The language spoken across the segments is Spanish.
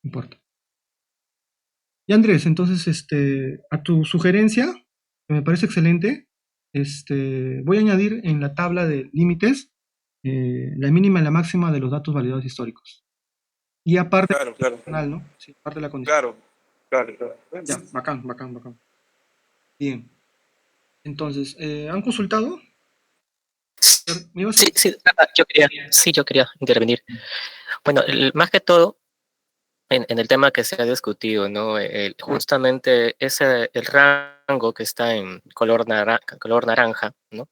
importa. Y Andrés, entonces, a tu sugerencia, que me parece excelente, voy a añadir en la tabla de límites la mínima y la máxima de los datos validados históricos. Y aparte, Claro, claro, ¿no? Sí, aparte de la condición. claro, claro, claro. Ya, bacán, bacán, bacán. Bien. Entonces, ¿han consultado? ¿Me ibas a Sí, decir? sí, yo quería intervenir. Bueno, más que todo, en el tema que se ha discutido, ¿no? Justamente el rango que está en color naranja, ¿no?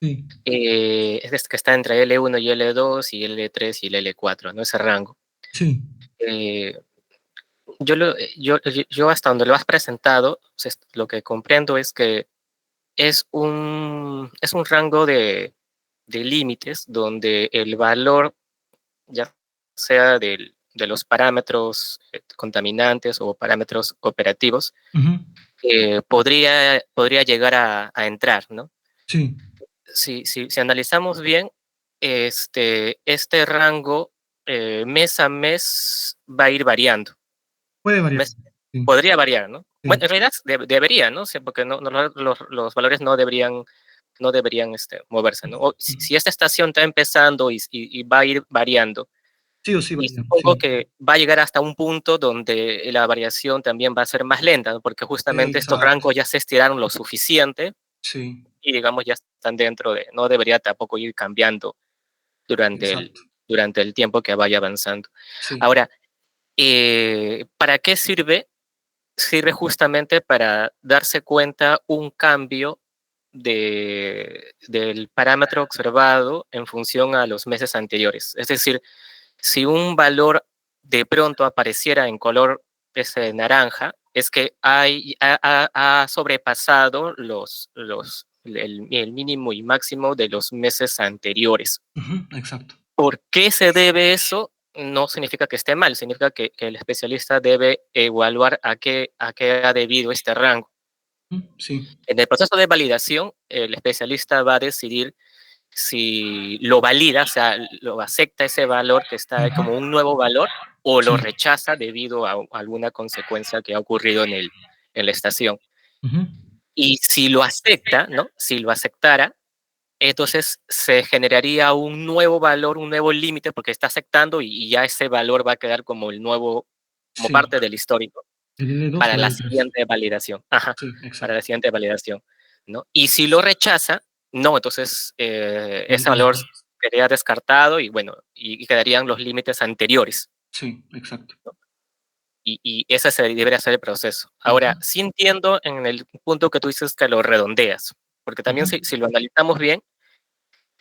Sí, Es que está entre L1 y L2 y L3 y el L4, ¿no? Ese rango. sí. Eh, yo hasta donde lo has presentado, lo que comprendo es que es un rango de límites donde el valor, ya sea de los parámetros contaminantes o parámetros operativos, Ujú, podría llegar a entrar, ¿no? sí. Si analizamos bien, este rango mes a mes va a ir variando. Puede variar. Mes- Sí, Podría variar, ¿no? sí. Bueno, en realidad debería, ¿no? Sí, porque los valores no deberían moverse, ¿no? Si esta estación está empezando y va a ir variando, Sí o sí y varía. supongo Sí. que va a llegar hasta un punto donde la variación también va a ser más lenta, ¿no? Porque justamente estos Exacto. rangos ya se estiraron lo suficiente Sí, y digamos ya están dentro no debería tampoco ir cambiando durante el, exacto. durante el tiempo que vaya avanzando. Sí. Ahora, ¿para qué sirve? Sirve justamente para darse cuenta un cambio del parámetro observado en función a los meses anteriores. Es decir, si un valor de pronto apareciera en color ese naranja, es que ha sobrepasado el mínimo y máximo de los meses anteriores. Ujú, exacto. ¿Por qué se debe eso? No significa que esté mal, significa que el especialista debe evaluar a qué ha debido este rango. Sí, En el proceso de validación, el especialista va a decidir si lo valida, o sea, lo acepta ese valor que está ahí ujú, como un nuevo valor o lo sí, rechaza debido a alguna consecuencia que ha ocurrido en la estación. ujú, Y si lo acepta, ¿no? Si lo aceptara, entonces se generaría un nuevo valor, un nuevo límite, porque está aceptando y ya ese valor va a quedar como el nuevo, como sí. parte del histórico El L2 para o el la L3. siguiente validación. Ajá, Sí, para la exacto. siguiente validación, ¿no? Y si lo rechaza, no, entonces ese Validación. valor quedaría descartado y bueno, y quedarían los límites anteriores. Sí, exacto. Y ese debería ser el proceso. Ujú, Ahora, sí entiendo en el punto que tú dices que lo redondeas, porque también ujú, si lo analizamos bien,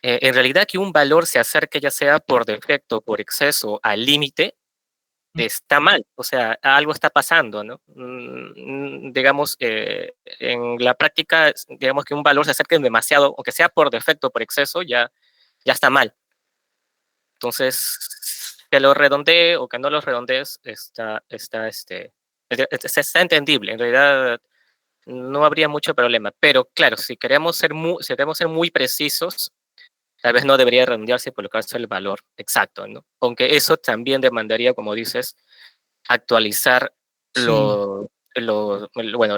en realidad que un valor se acerque ya sea por defecto o por exceso al límite, está mal, o sea, algo está pasando, ¿no? Digamos, en la práctica, digamos que un valor se acerque demasiado, aunque sea por defecto o por exceso, ya está mal. Entonces, que lo redondee o que no lo redondees, está entendible. En realidad, no habría mucho problema. Pero claro, si queremos ser muy precisos, tal vez no debería redondearse y colocarse el valor exacto, ¿no? Aunque eso también demandaría, como dices, actualizar sí. bueno,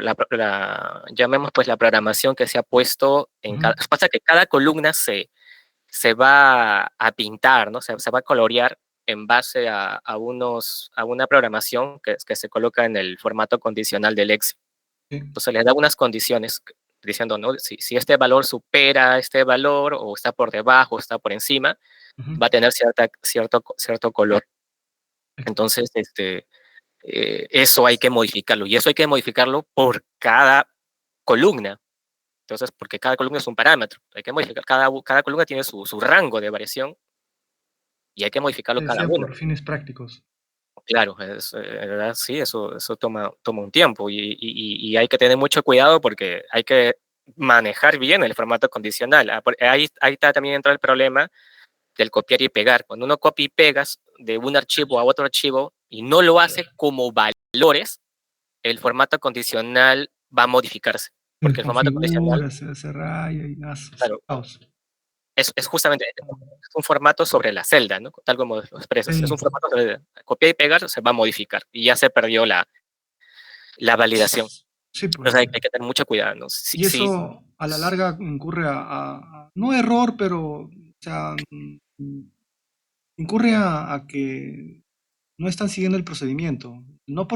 llamemos pues la programación que se ha puesto en Ujú, cada. Pasa que cada columna se va a pintar, ¿no? Se va a colorear en base a una programación que se coloca en el formato condicional del Excel. sí, Entonces le da unas condiciones diciendo, ¿no? Si este valor supera este valor o está por debajo o está por encima, ujú, va a tener cierto color. ex- Entonces, eso hay que modificarlo y eso hay que modificarlo por cada columna. Entonces, porque cada columna es un parámetro, hay que modificar, cada columna tiene su rango de variación y hay que modificarlo cada Decía uno. por fines prácticos. Claro, en verdad sí, eso toma un tiempo y hay que tener mucho cuidado porque hay que manejar bien el formato condicional. Ahí está también entra el problema del copiar y pegar. Cuando uno copia y pegas de un archivo a otro archivo y no lo hace como valores, el formato condicional va a modificarse, Se porque el formato condicional, desconfigura, se raya y hace claro, caos. es justamente es un formato sobre la celda, ¿no? Tal como lo expresas. Es Sí, un formato sobre copiar y pegar, se va a modificar y ya se perdió la validación. sí, pues. Entonces hay que tener mucho cuidado, ¿no? Sí, Y sí, eso a la larga incurre no error, pero, o sea, incurre a que no están siguiendo el procedimiento. No es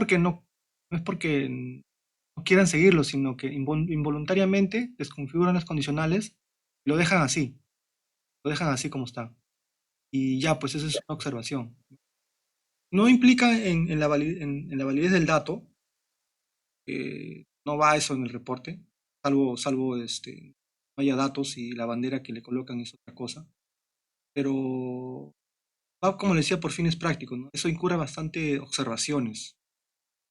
porque no quieran seguirlo, sino que involuntariamente desconfiguran las condicionales y lo dejan así como está. Y ya, pues esa es una observación. No implica en la validez del dato, no va eso en el reporte, salvo no haya datos y la bandera que le colocan es otra cosa. Pero va, como le decía, por fines prácticos, ¿no? Eso incurre bastante observaciones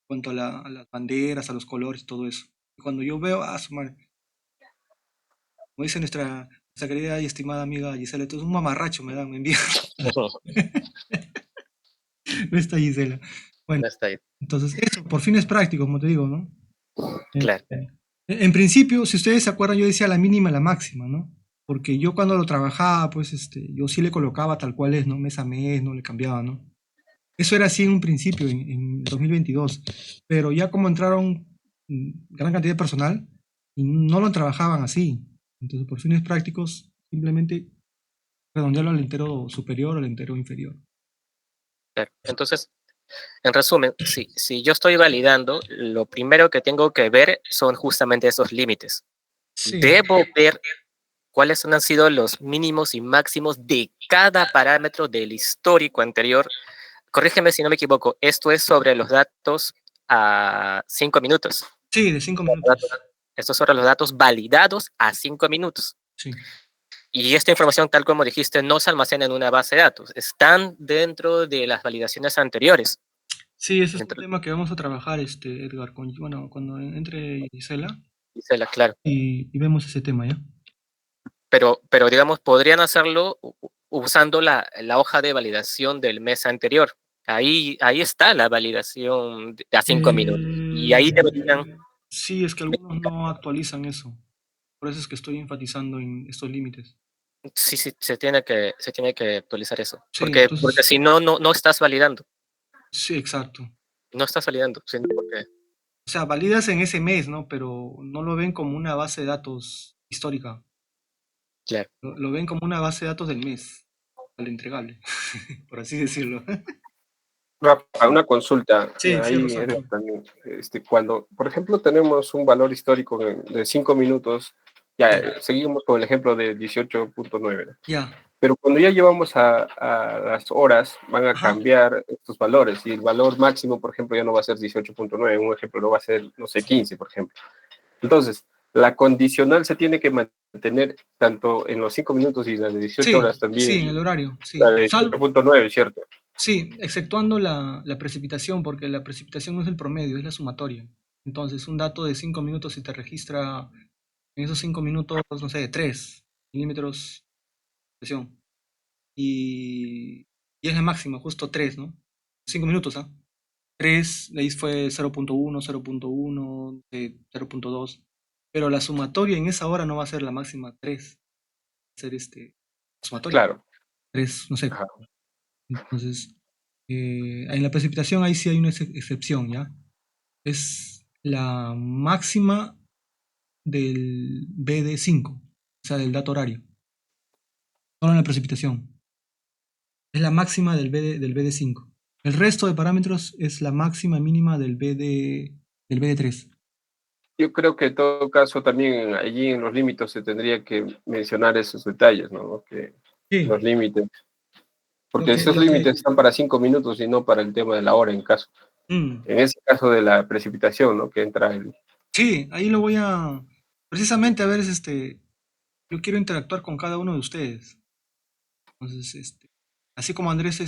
en cuanto a las banderas, a los colores, todo eso. Y cuando yo veo, su madre, como dice nuestra querida y estimada amiga Gisela, esto es un mamarracho, me envía. No está Gisela. Bueno, no está ahí. entonces eso, por fines prácticos, como te digo, ¿no? Claro. En principio, si ustedes se acuerdan, yo decía la mínima, la máxima, ¿no? Porque yo cuando lo trabajaba, pues yo sí le colocaba tal cual es, ¿no? Mes a mes, no le cambiaba, ¿no? Eso era así en un principio, en 2022. Pero ya como entraron gran cantidad de personal, y no lo trabajaban así. Entonces, por fines prácticos, simplemente redondearlo al entero superior o al entero inferior. Claro. Entonces, en resumen, si yo estoy validando, lo primero que tengo que ver son justamente esos límites. Sí, Debo ver cuáles han sido los mínimos y máximos de cada parámetro del histórico anterior. Corrígeme si no me equivoco, esto es sobre los datos a 5 minutos. sí, de 5 minutos. Esto es sobre los datos validados a 5 minutos. Sí. Y esta información, tal como dijiste, no se almacena en una base de datos. Están dentro de las validaciones anteriores. Sí, ese es un Dentro, tema que vamos a trabajar, Edgar, bueno, cuando entre Gisela claro. y vemos ese tema, ¿ya? Pero digamos, podrían hacerlo usando la hoja de validación del mes anterior. Ahí está la validación a 5 minutos. Y ahí deberían, Sí, es que algunos no actualizan eso. Por eso es que estoy enfatizando en estos límites. sí, sí, se tiene que actualizar eso. Sí, Porque entonces, si no, no estás validando. sí, exacto. No estás validando. Sí, porque, O sea, validas en ese mes, ¿no? Pero no lo ven como una base de datos histórica. claro. Lo ven como una base de datos del mes, al entregable, por así decirlo. Rafa, una consulta Sí, sí, ahí Rosario. Edgar, también. Cuando, por ejemplo, tenemos un valor histórico de 5 minutos, ya seguimos con el ejemplo de 18.9, ¿no? Ya. Pero cuando ya llevamos a las horas, van a Ajá. cambiar estos valores y el valor máximo, por ejemplo, ya no va a ser 18.9, un ejemplo, no va a ser, no sé, 15, por ejemplo. Entonces, la condicional se tiene que mantener tanto en los 5 minutos y las de 18 Sí, horas sí, en también, el horario, la sí. de 18.9, ¿cierto? Sí, exceptuando la precipitación, porque la precipitación no es el promedio, es la sumatoria. Entonces, un dato de 5 minutos si te registra en esos 5 minutos, no sé, 3 milímetros de presión. Y, y es la máxima, justo 3, ¿no? 5 minutos, ¿ah? 3, de ahí fue 0.1, 0.1, 0.2. Pero la sumatoria en esa hora no va a ser la máxima 3, va a ser sumatoria. Claro. 3, no sé. Ajá. Entonces, en la precipitación ahí sí hay una excepción, ¿ya? Es la máxima del BD5, o sea, del dato horario. Solo en la precipitación. Es la máxima del BD5. El resto de parámetros es la máxima mínima del BD3. Yo creo que en todo caso también allí en los límites se tendría que mencionar esos detalles, ¿no? Que Sí, los límites, lo porque que, esos lo que, límites están para 5 minutos y no para el tema de la hora mm, en ese caso de la precipitación, ¿no? Que entra el, sí, ahí lo voy precisamente a ver, yo quiero interactuar con cada uno de ustedes. Entonces, así como Andrés,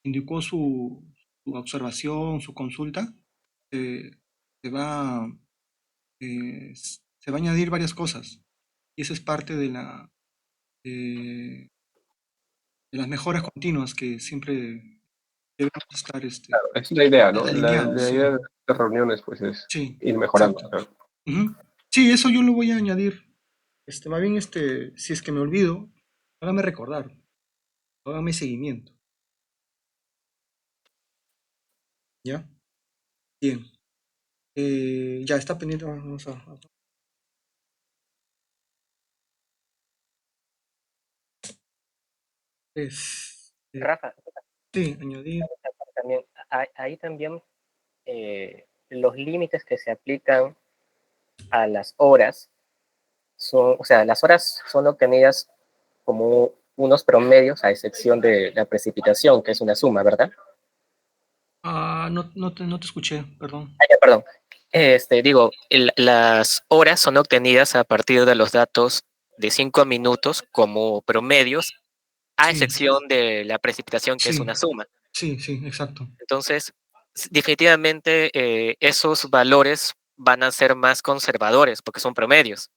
indicó su observación, su consulta, eh, se va, se va a añadir varias cosas. Y esa es parte de, de las mejoras continuas que siempre debemos estar es la idea, ¿no? alineados. La Sí, idea de estas reuniones, pues, es sí, ir mejorando, exacto. ¿no? Ujú. Sí, eso yo lo voy a añadir Más bien, si es que me olvido, hágame recordar, hágame seguimiento, ¿ya? Bien. Ya está pendiente, vamos a Rafa, sí, añadir. también, ahí también los límites que se aplican a las horas son, o sea, las horas son obtenidas como unos promedios a excepción de la precipitación, que es una suma, ¿verdad? No te escuché, perdón. Ya, perdón. Digo, las horas son obtenidas a partir de los datos de 5 minutos como promedios, a Sí, excepción de la precipitación, que es sí, una suma. sí, exacto. Entonces, definitivamente esos valores van a ser más conservadores porque son promedios.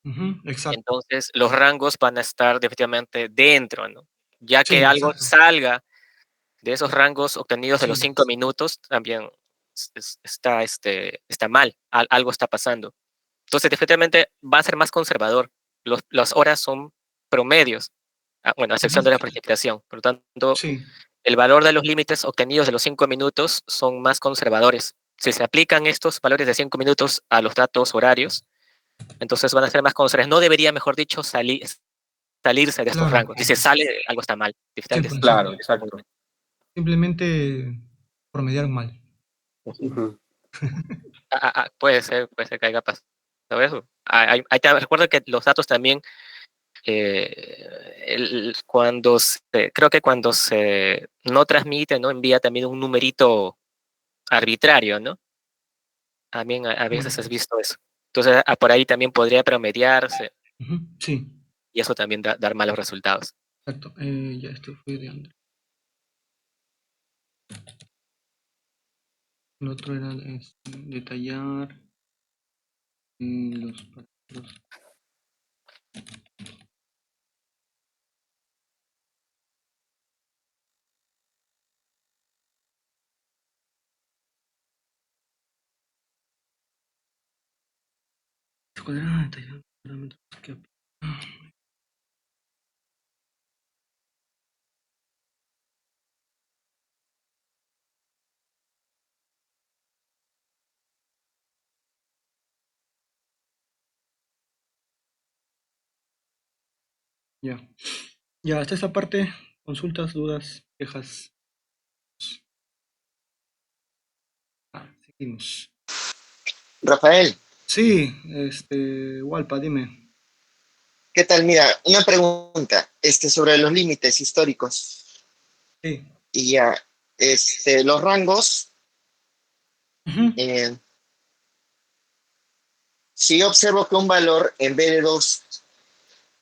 Ujú, exacto. Entonces, los rangos van a estar definitivamente dentro, ¿no? Ya Sí, que algo exacto. salga de esos rangos obtenidos de los Sí. 5 minutos, también está mal, algo está pasando. Entonces, definitivamente va a ser más conservador. Las horas son promedios, bueno, a excepción Ujú, de la precipitación. Por lo tanto, sí. el valor de los límites obtenidos de los 5 minutos son más conservadores. Si se aplican estos valores de 5 minutos a los datos horarios, entonces van a ser más conservadores. No debería, mejor dicho, salirse de estos Claro. rangos. Si se sale, algo está mal. Sí, Definitivamente pues. Claro, está muy exacto. mal. Simplemente promediaron mal. Ujú. Puede ser que haya pasado eso. Recuerdo que los datos también, creo que cuando se no transmite, ¿no? Envía también un numerito arbitrario, ¿no? También a veces has Mm, visto eso. Entonces, por ahí también podría promediarse ujú, sí, y eso también dar malos resultados. exacto. Ya esto fue de Andrés. El otro era detallar los parámetros. ¿Cuál era detallar los parámetros que ya. Ya, hasta esa parte, consultas, dudas, quejas. Seguimos. Rafael, Sí, Walpa, dime. ¿qué tal? Mira, una pregunta sobre los límites históricos. Sí. Y ya, los rangos, Ujú, eh, si yo observo que un valor en vez de 2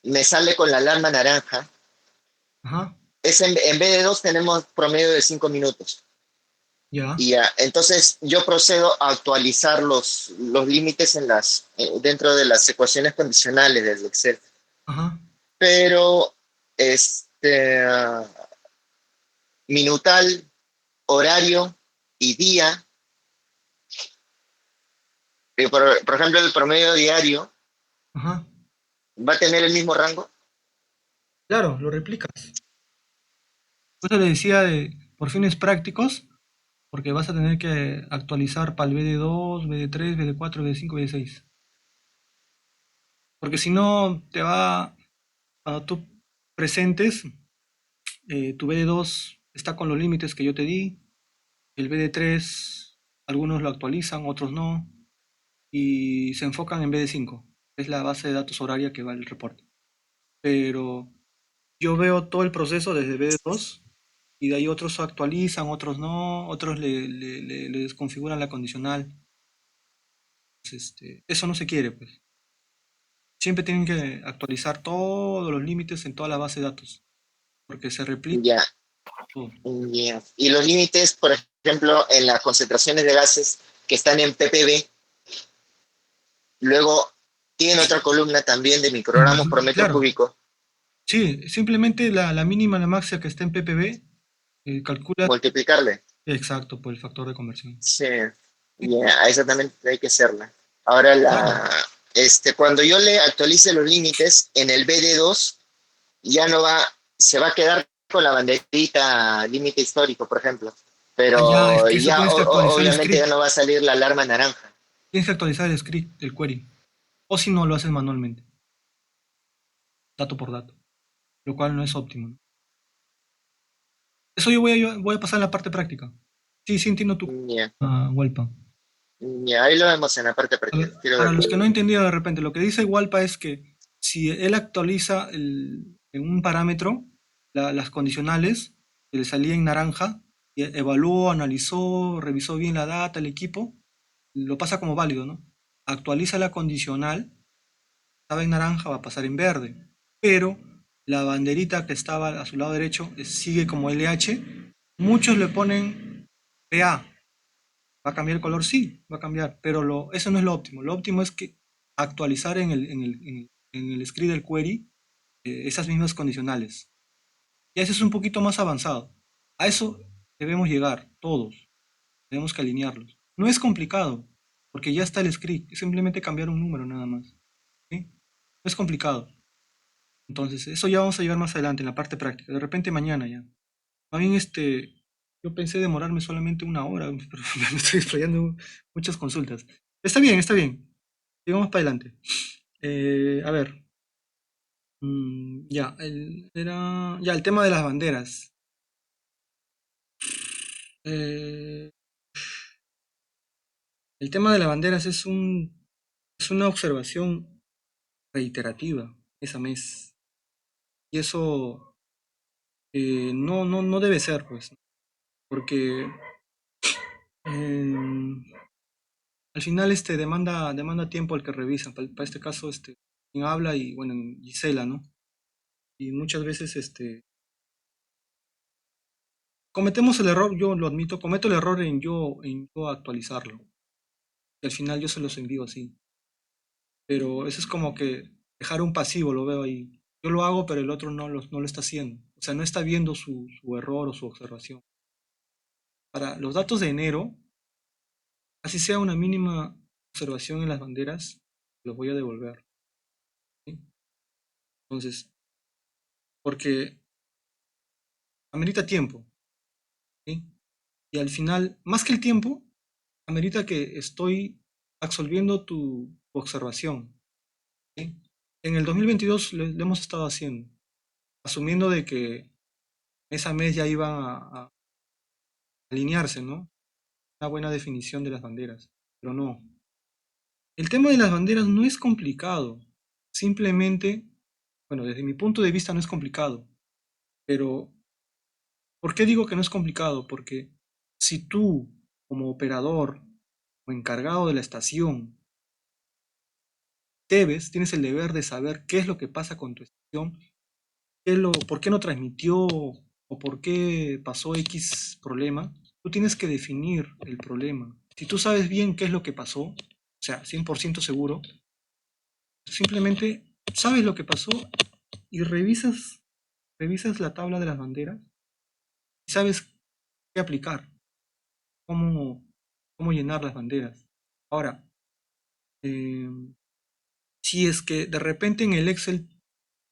me sale con la alarma naranja, ajá, en vez de 2 tenemos promedio de 5 minutos. ya, Y ya, entonces yo procedo a actualizar los límites dentro de las ecuaciones condicionales del Excel. ajá, Pero este, minutal, horario y día, por ejemplo, el promedio diario ajá. va a tener el mismo rango. Claro, lo replicas. Por eso le decía por fines prácticos, porque vas a tener que actualizar para el BD2, BD3, BD4, BD5, BD6. Porque si no, cuando tú presentes, tu BD2 está con los límites que yo te di, el BD3, algunos lo actualizan, otros no, y se enfocan en BD5, es la base de datos horaria que va el reporte. Pero yo veo todo el proceso desde BD2 y de ahí otros actualizan, otros no, otros le desconfiguran la condicional. Pues, eso no se quiere, pues. Siempre tienen que actualizar todos los límites en toda la base de datos, porque se replica Ya, todo. ya. Y los límites, por ejemplo, en las concentraciones de gases que están en ppb, luego tiene otra columna también de microgramos por metro Claro, cúbico, sí, simplemente la mínima, la máxima que está en ppb, calcula multiplicarle. exacto por el factor de conversión. Sí, ya, esa también hay que hacerla. Ahora Claro, cuando yo le actualice los límites en el BD2, ya no va, se va a quedar con la banderita límite histórico, por ejemplo. Ya, es Pero que eso ya tienes que actualizar el obviamente ya script. no va a salir la alarma naranja. Tienes que actualizar el script, el query. O si no, lo haces manualmente, dato por dato. Lo cual no es óptimo, ¿no? Eso yo voy a pasar a la parte práctica. Sí, sí entiendo tu Ya, Walpa. ya, ahí lo vemos en la parte A práctica. ver, Quiero para verlo. los que no he entendido de repente, lo que dice Walpa es que si él actualiza en un parámetro las condicionales que le salía en naranja, y evaluó, analizó, revisó bien la data, el equipo, lo pasa como válido, ¿no? Actualiza la condicional, estaba en naranja, va a pasar en verde, pero la banderita que estaba a su lado derecho sigue como LH. Muchos le ponen PA. ¿Va a cambiar el color? Sí, va a cambiar, pero eso no es lo óptimo. Lo óptimo es que actualizar en el script del query esas mismas condicionales. Y eso es un poquito más avanzado. A eso debemos llegar, todos. Tenemos que alinearlos. No es complicado, porque ya está el script. Es simplemente cambiar un número nada más. ¿Sí? No es complicado. Entonces, eso ya vamos a llegar más adelante, en la parte práctica. De repente mañana ya. Más bien, yo pensé demorarme solamente una hora, pero me estoy explayando muchas consultas. Está bien, está bien. Sigamos para adelante. A ver, ya, ya, el tema de las banderas. Eh, el tema de las banderas es una observación reiterativa, mes a mes. Y eso no debe ser, pues, porque em, al final demanda tiempo el que revisa. Para este caso, quien habla y bueno, Gisela, ¿no? Y muchas veces cometemos el error, yo lo admito, cometo el error en yo actualizarlo. Y al final yo se los envío así. Pero eso es como que dejar un pasivo, lo veo ahí. Yo lo hago, pero el otro no lo está haciendo. O sea, no está viendo su error o su observación. Para los datos de enero, así sea una mínima observación en las banderas, los voy a devolver. ¿Sí? Entonces, porque amerita tiempo. ¿Sí? Y al final, más que el tiempo, amerita que estoy absolviendo tu observación. ¿Sí? En el 2022 lo hemos estado haciendo, asumiendo de que mes a mes ya iban a alinearse, ¿no? Una buena definición de las banderas, pero no. El tema de las banderas no es complicado, simplemente, bueno, desde mi punto de vista no es complicado, pero ¿por qué digo que no es complicado? Porque si tú, como operador o encargado de la estación, tienes el deber de saber qué es lo que pasa con tu estación, por qué no transmitió o por qué pasó X problema, tú tienes que definir el problema. Si tú sabes bien qué es lo que pasó, o sea, 100% seguro, simplemente sabes lo que pasó y revisas la tabla de las banderas y sabes qué aplicar, cómo, cómo llenar las banderas. Ahora, eh, si es que de repente en el Excel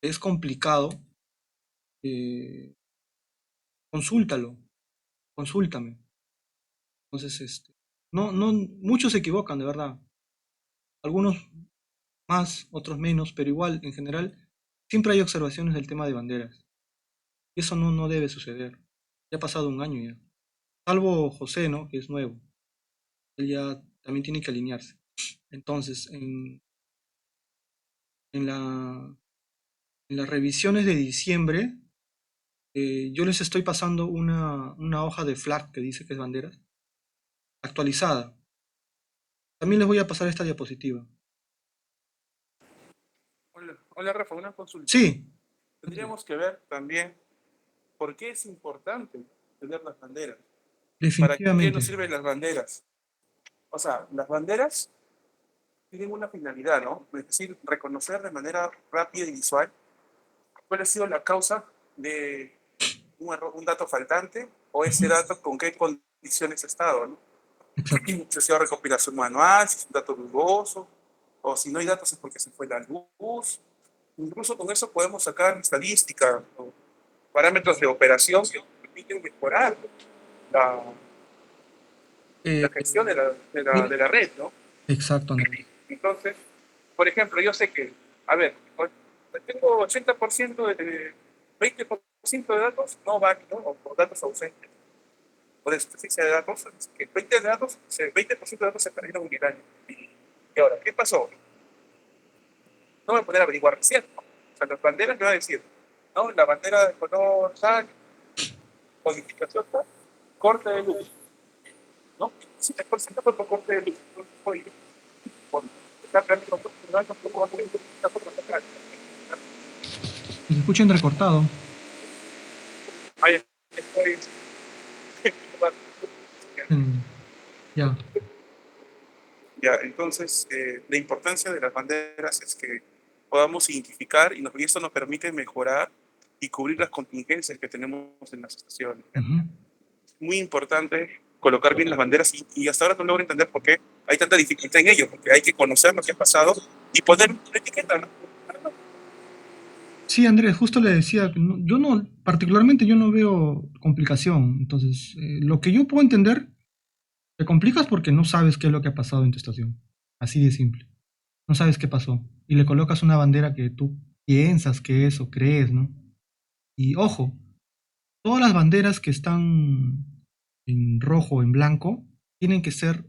es complicado, eh, consúltalo, consúltame. Entonces, muchos se equivocan, de verdad. Algunos más, otros menos, pero igual, en general, siempre hay observaciones del tema de banderas. Y eso no debe suceder. Ya ha pasado un año ya. Salvo José, ¿no? Que es nuevo. Él ya también tiene que alinearse. Entonces, en la, en las revisiones de diciembre, yo les estoy pasando una hoja de flag que dice que es banderas, actualizada. También les voy a pasar esta diapositiva. Hola, hola Rafa, una consulta. Sí, Tendríamos que ver también por qué es importante tener las banderas. ¿Para qué definitivamente. nos sirven las banderas? O sea, las banderas tienen una finalidad, ¿no? Es decir, reconocer de manera rápida y visual cuál ha sido la causa de un error, un dato faltante o ese Ujú, dato con qué condiciones ha estado, ¿no? exacto. Si ha sido recopilación manual, si es un dato dudoso, o si no hay datos es porque se fue la luz. Incluso con eso podemos sacar estadística o parámetros de operación que permiten mejorar la, Eh, la gestión mira, de la red, ¿no? exacto, Andrés. Entonces, por ejemplo, yo sé que, a ver, tengo 80% de 20% de datos no válidos o datos ausentes o de superficie de datos, que 20% de datos se perdieron en el año. Y ahora, ¿qué pasó? No voy a poner a averiguar recién. O sea, las banderas me van a decir, no, la bandera de color tal, codificación tal, corte de luz, ¿no? Si es por ciento fue por corte de luz, oye, por está creando no tampoco va a tener una forma de sacar. Se escucha entrecortado. Ahí estoy. Mm, ya. Ya, entonces, la importancia de las banderas es que podamos identificar y esto nos permite mejorar y cubrir las contingencias que tenemos en las estaciones. Ujú. Muy importante colocar bien las banderas y hasta ahora no logro entender por qué hay tanta dificultad en ello, porque hay que conocer lo que ha pasado y poner una etiqueta, ¿no? Sí, Andrés, justo le decía, que yo no, particularmente yo no veo complicación. Entonces, lo que yo puedo entender, te complicas porque no sabes qué es lo que ha pasado en tu estación. Así de simple. No sabes qué pasó. Y le colocas una bandera que tú piensas que es o crees, ¿no? Y ojo, todas las banderas que están en rojo o en blanco tienen que ser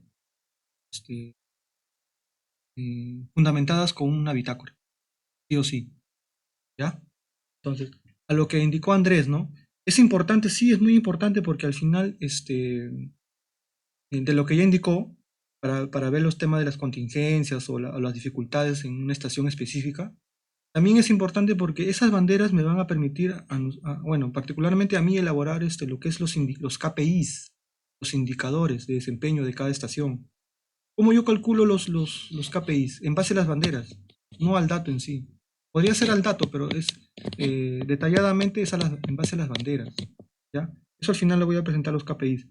este, fundamentadas con una bitácora, sí o sí, ¿ya? Entonces, a lo que indicó Andrés, ¿no? Es importante, sí, es muy importante porque al final, de lo que ya indicó, para ver los temas de las contingencias o las dificultades en una estación específica, también es importante porque esas banderas me van a permitir, bueno, particularmente a mí elaborar lo que es los KPIs, los indicadores de desempeño de cada estación. ¿Cómo yo calculo los KPIs? En base a las banderas, no al dato en sí. Podría ser al dato, pero es detalladamente es en base a las banderas. ¿Ya? Eso al final le voy a presentar los KPIs.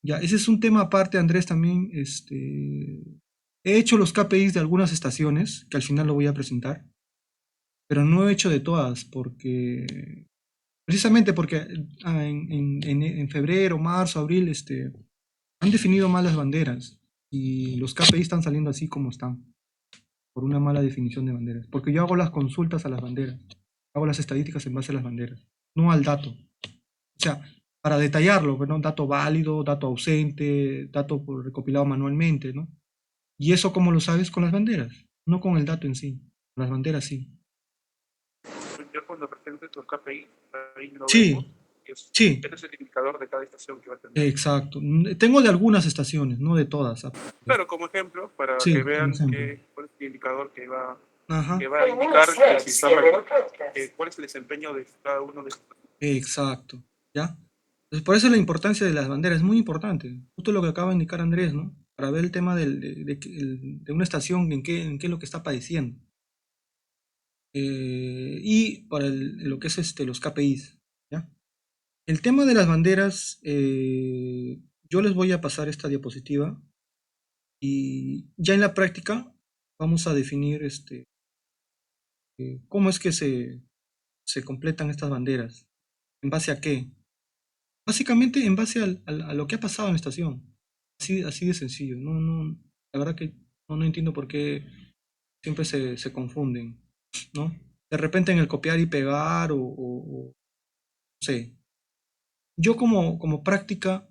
Ya, ese es un tema aparte, Andrés, también. He hecho los KPIs de algunas estaciones, que al final lo voy a presentar, pero no he hecho de todas, precisamente porque en febrero, marzo, abril, han definido mal las banderas y los KPIs están saliendo así como están, por una mala definición de banderas. Porque yo hago las consultas a las banderas, hago las estadísticas en base a las banderas, no al dato. O sea, para detallarlo, ¿no? Dato válido, dato ausente, dato recopilado manualmente, ¿no? Y eso, ¿cómo lo sabes? Con las banderas, no con el dato en sí. Con las banderas sí. Yo cuando presente tu KPI, ahí lo vemos, Sí, y sí, es el indicador de cada estación que va a tener. exacto. Tengo de algunas estaciones, no de todas. Claro, como ejemplo, para que Sí, como vean ejemplo. cuál es el indicador Ajá, que va a indicar cuál es el desempeño de cada uno de estos. exacto. ¿Ya? Entonces, por eso la importancia de las banderas es muy importante. Justo lo que acaba de indicar Andrés, ¿no? Para ver el tema de una estación, en qué es lo que está padeciendo. Y para lo que es los KPIs, ¿ya? El tema de las banderas, yo les voy a pasar esta diapositiva y ya en la práctica vamos a definir cómo es que se completan estas banderas. ¿En base a qué? Básicamente en base a lo que ha pasado en la estación. Así de sencillo. La verdad que no entiendo por qué siempre se confunden, ¿no? De repente en el copiar y pegar no sé. Yo como práctica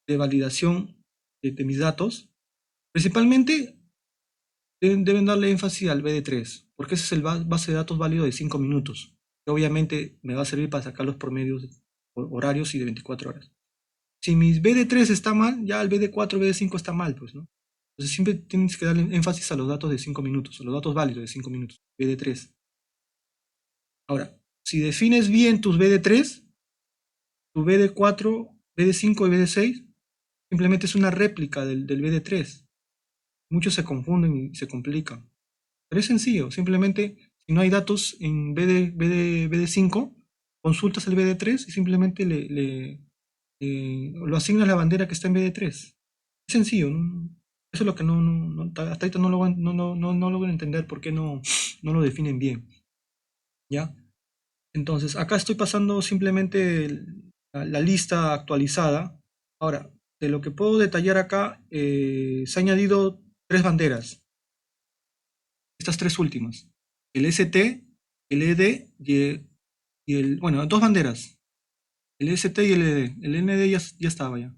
de validación de mis datos, principalmente deben darle énfasis al BD3, porque ese es el base de datos válido de 5 minutos, que obviamente me va a servir para sacar los promedios horarios y de 24 horas. Si mi BD3 está mal, ya el BD4, BD5 está mal, pues, ¿no? Entonces siempre tienes que darle énfasis a los datos de 5 minutos, a los datos válidos de 5 minutos, BD3. Ahora, si defines bien tus BD3, tu BD4, BD5 y BD6, simplemente es una réplica del BD3. Muchos se confunden y se complican. Pero es sencillo, simplemente si no hay datos en BD5, consultas el BD3 y simplemente lo asignas la bandera que está en BD3. Es sencillo, ¿no? Eso es lo que hasta ahorita no logro entender por qué no lo definen bien. ¿Ya? Entonces, acá estoy pasando simplemente la lista actualizada. Ahora, de lo que puedo detallar acá, se ha añadido 3 banderas. Estas 3 últimas. El ST, el ED bueno, 2 banderas. El ST y el ED. El ND ya estaba ya.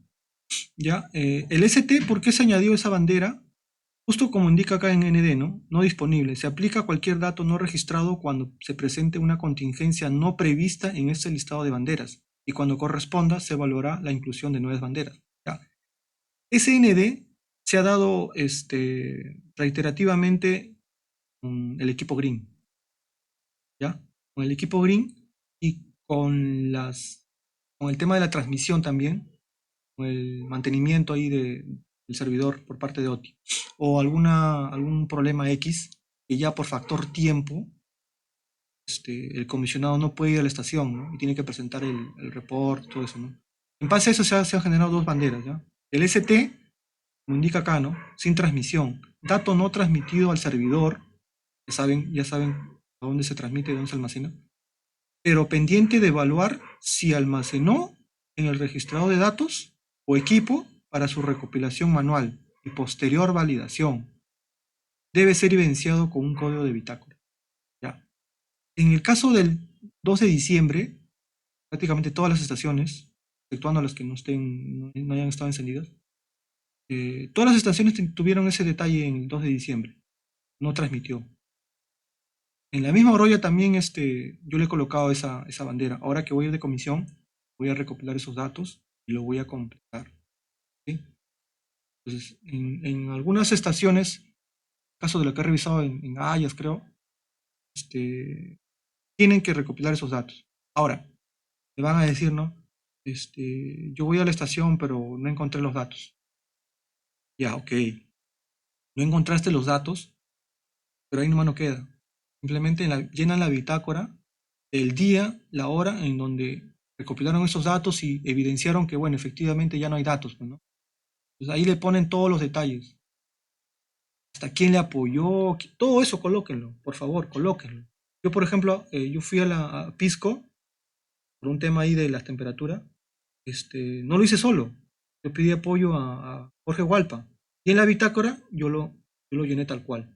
¿Ya? El ST, ¿por qué se añadió esa bandera? Justo como indica acá en ND, ¿no? No disponible. Se aplica a cualquier dato no registrado cuando se presente una contingencia no prevista en este listado de banderas. Y cuando corresponda, se evaluará la inclusión de nuevas banderas. ¿Ya? Ese ND se ha dado reiterativamente con el equipo Green. ¿Ya? Con el equipo Green y con el tema de la transmisión también, con el mantenimiento ahí del servidor por parte de OTI, o algún problema X, que ya por factor tiempo, el comisionado no puede ir a la estación, ¿no? Y tiene que presentar el report, todo eso, ¿no? En base a eso se han generado 2 banderas, ¿ya? El ST, como indica acá, ¿no? Sin transmisión. Dato no transmitido al servidor, ya saben a dónde se transmite y dónde se almacena, pero pendiente de evaluar si almacenó en el registrador de datos o equipo para su recopilación manual y posterior validación. Debe ser evidenciado con un código de bitácora. ¿Ya? En el caso del 2 de diciembre, prácticamente todas las estaciones, exceptuando las que no hayan estado encendidas, todas las estaciones tuvieron ese detalle en el 2 de diciembre. No transmitió. En la misma Oroya también yo le he colocado esa bandera. Ahora que voy a ir de comisión, voy a recopilar esos datos y lo voy a completar. ¿Sí? Entonces, en algunas estaciones, caso de lo que he revisado en Ayas, creo, tienen que recopilar esos datos. Ahora, me van a decir, ¿no? Yo voy a la estación, pero no encontré los datos. Ya, ok. No encontraste los datos, pero ahí nomás no queda. Simplemente llenan la bitácora el día, la hora en donde recopilaron esos datos y evidenciaron que, bueno, efectivamente ya no hay datos, pues, ¿no? Entonces ahí le ponen todos los detalles. Hasta quién le apoyó, todo eso colóquenlo, por favor, colóquenlo. Yo, por ejemplo, yo fui a Pisco por un tema ahí de las temperaturas. No lo hice solo. Yo pedí apoyo a Jorge Hualpa. Y en la bitácora yo lo llené tal cual.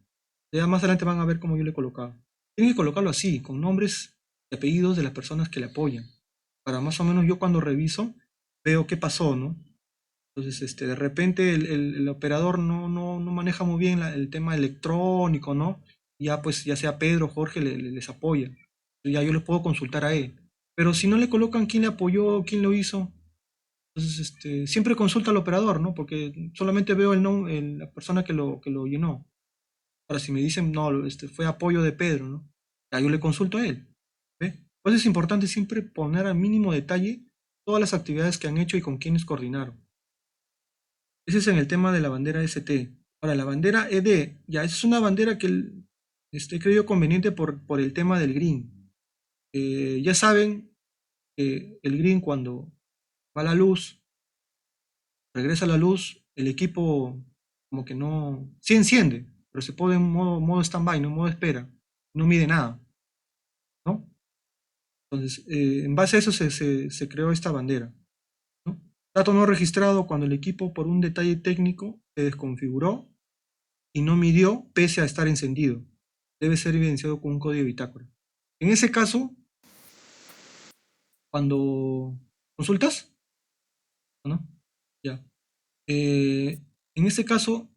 Ya más adelante van a ver cómo yo le he colocado. Tienen que colocarlo así, con nombres y apellidos de las personas que le apoyan. Para más o menos yo cuando reviso, veo qué pasó, ¿no? Entonces, de repente el operador no maneja muy bien el tema electrónico, ¿no? Ya pues, ya sea Pedro o Jorge les apoya. Ya yo les puedo consultar a él. Pero si no le colocan quién le apoyó, quién lo hizo, entonces siempre consulta al operador, ¿no? Porque solamente veo la persona que lo llenó. Ahora, si me dicen, no, fue apoyo de Pedro, ¿no? Ya yo le consulto a él. ¿Ve? Pues es importante siempre poner al mínimo detalle todas las actividades que han hecho y con quiénes coordinaron. Ese es en el tema de la bandera ST. Ahora, la bandera ED, ya, esa es una bandera que he creído conveniente por el tema del green. Ya saben que el green cuando va la luz, regresa la luz, el equipo como que no, sí enciende, pero se pone en modo stand-by, no en modo espera, no mide nada, ¿no? Entonces, en base a eso se creó esta bandera, ¿no? Dato no registrado cuando el equipo por un detalle técnico se desconfiguró y no midió pese a estar encendido. Debe ser evidenciado con un código bitácora. En ese caso, cuando consultas, ¿no? Ya. En este caso,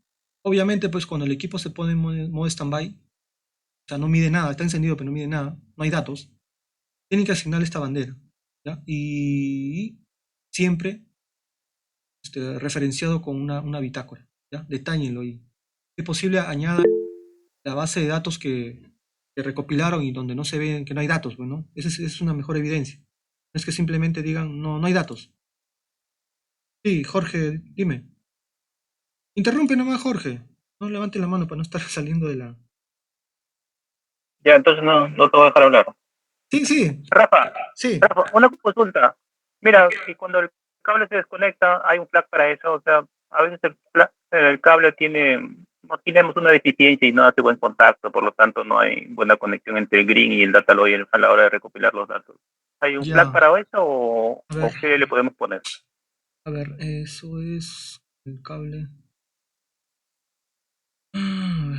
obviamente, pues cuando el equipo se pone en modo stand-by, o sea, no mide nada, está encendido pero no mide nada, no hay datos, tienen que asignar esta bandera, ¿ya? Y siempre referenciado con una bitácora, ¿ya? Detállenlo ahí. Si es posible, añadan la base de datos que recopilaron y donde no se ven, que no hay datos, pues, ¿no? Esa es una mejor evidencia. No es que simplemente digan, no hay datos. Sí, Jorge, dime. Interrumpe nomás, Jorge. No levante la mano para no estar saliendo de la... Ya, entonces no te voy a dejar hablar. Sí, sí, Rafa, sí. una consulta. Mira, y cuando el cable se desconecta, hay un flag para eso. O sea, A veces el cable no tenemos una deficiencia y no hace buen contacto, por lo tanto no hay buena conexión entre el green y el data logger a la hora de recopilar los datos. ¿Hay un flag Ya, para eso o, a ver, o qué le podemos poner? eso es el cable. A ver.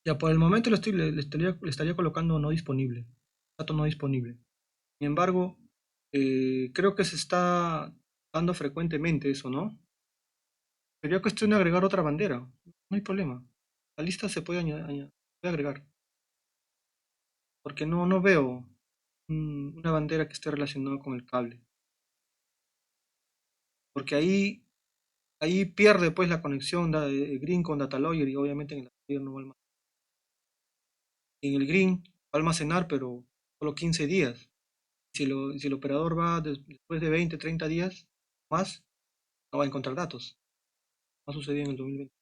Ya, por el momento le estaría colocando no disponible, dato no disponible. Sin embargo, creo que se está dando frecuentemente eso, ¿no? Sería cuestión de agregar otra bandera, no hay problema. La lista se puede puede agregar, porque no veo una bandera que esté relacionada con el cable, porque ahí pierde pues la conexión de Green con Datalogger y obviamente en el Datalogger no va a almacenar. En el Green va a almacenar, pero solo 15 días. Si el operador va después de 20, 30 días más, no va a encontrar datos. No sucedió en el 2020.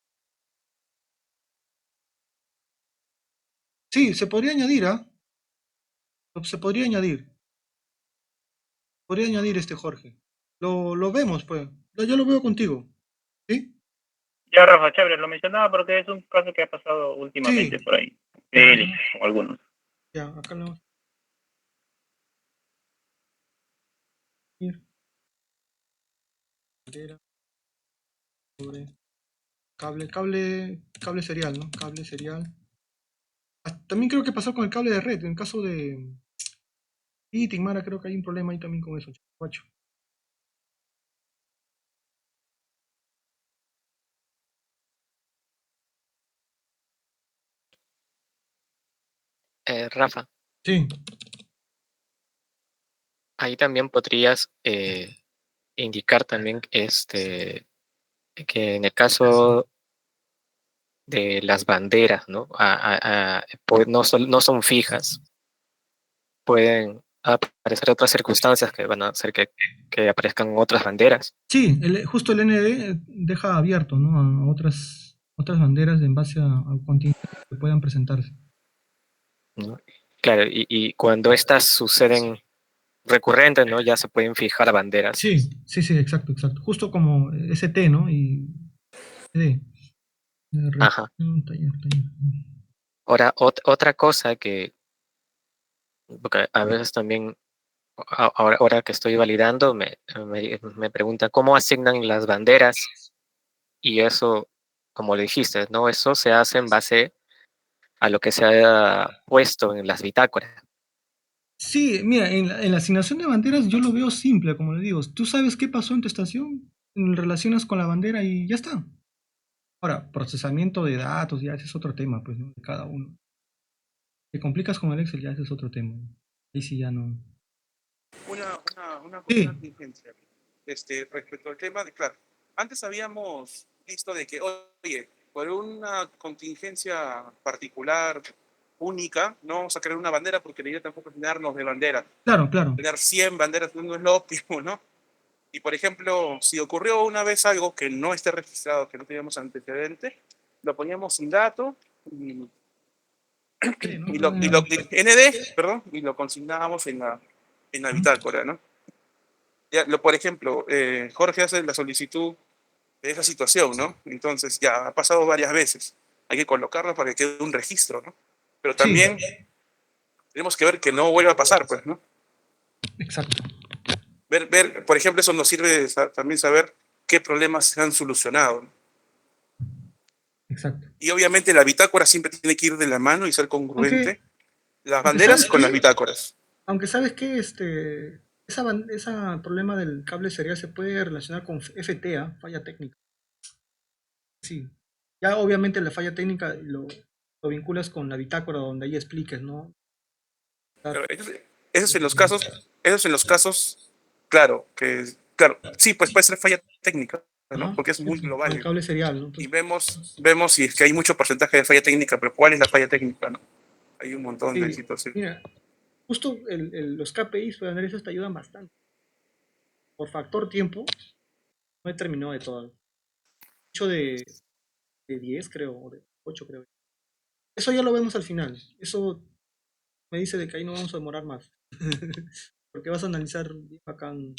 Sí, se podría añadir, ¿ah? Se podría añadir. Podría añadir Jorge. Lo vemos, pues. Yo lo veo contigo. ¿Sí? Ya, Rafa, chévere, lo mencionaba porque es un caso que ha pasado Sí. últimamente por ahí. Ya, Él o algunos. ya, acá lo vamos a ir. Bandera sobre cable serial, ¿no? Cable serial. También creo que pasó con el cable de red. En el caso de Mara, creo que hay un problema ahí también con eso, guacho. Rafa, Sí, ahí también podrías indicar también que en el caso de las banderas, ¿no? No son fijas, pueden aparecer otras circunstancias que van a hacer que aparezcan otras banderas, sí, justo el ND deja abierto, ¿no? A otras banderas en base a contingencias que puedan presentarse. ¿no? Claro, y cuando estas suceden recurrentes, ¿no? Ya se pueden fijar banderas. Sí, sí, sí, exacto, exacto. Justo como ST, ¿no? Y D. Ajá. Taller. Ahora, otra cosa porque a veces también, ahora que estoy validando, me preguntan cómo asignan las banderas y eso, como le dijiste, ¿no? Eso se hace en base a lo que se ha puesto en las bitácoras. Sí, mira, en la asignación de banderas yo lo veo simple, como le digo. Tú sabes qué pasó en tu estación, relacionas con la bandera y ya está. Ahora, procesamiento de datos, ya ese es otro tema, pues, ¿no? De cada uno. Te complicas con el Excel, ya ese es otro tema. Ahí sí ya no. Una Sí, contingencia. Respecto al tema de, claro, antes habíamos visto de que, oye, por una contingencia particular, única, no vamos a crear una bandera porque la idea tampoco es llenarnos de banderas. claro. Tener 100 banderas no es lo óptimo, ¿no? Y por ejemplo, si ocurrió una vez algo que no esté registrado, que no teníamos antecedente, lo poníamos sin dato y, Sí, ¿no? ND, perdón, y lo consignábamos en la bitácora, ¿no? Ya, por ejemplo, Jorge hace la solicitud de esa situación, ¿no? Entonces ya ha pasado varias veces. Hay que colocarlo para que quede un registro, ¿no? Pero Sí, también tenemos que ver que no vuelva a pasar, pues, ¿no? exacto. Por ejemplo, eso nos sirve de también saber qué problemas se han solucionado, ¿no? Exacto. Y obviamente la bitácora siempre tiene que ir de la mano y ser Aunque, congruente las aunque sabes banderas con las qué, bitácoras. aunque sabes que ese problema del cable serial se puede relacionar con FTA, falla técnica. Sí. Ya obviamente la falla técnica lo vinculas con la bitácora donde ahí expliques, ¿no? Pero esos en los casos, claro, claro, sí, pues puede ser falla técnica, ¿no? Ajá, Porque es sí, muy sí, con el global. cable serial, ¿no? Y Entonces, vemos si es que hay mucho porcentaje de falla técnica, pero ¿cuál es la falla técnica, no? Hay un montón de sí, situaciones. mira, justo los KPIs para análisis te ayudan bastante. Por factor tiempo, no he terminado de todo. 8 de 10 creo, o de 8 creo. Eso ya lo vemos al final. Eso me dice de que ahí no vamos a demorar más. Porque vas a analizar bien bacán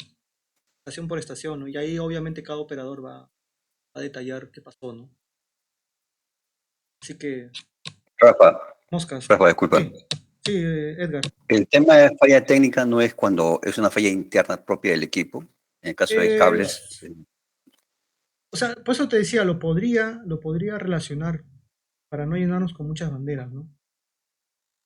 estación por estación, ¿no? Y ahí obviamente cada operador va a detallar qué pasó, ¿no? Así que, Rafa, moscas. Rafa, disculpa. Sí, sí, Edgar. El tema de falla técnica no es cuando es una falla interna propia del equipo. En el caso de Eh, cables, o sea, por eso te decía, lo podría relacionar para no llenarnos con muchas banderas, ¿no?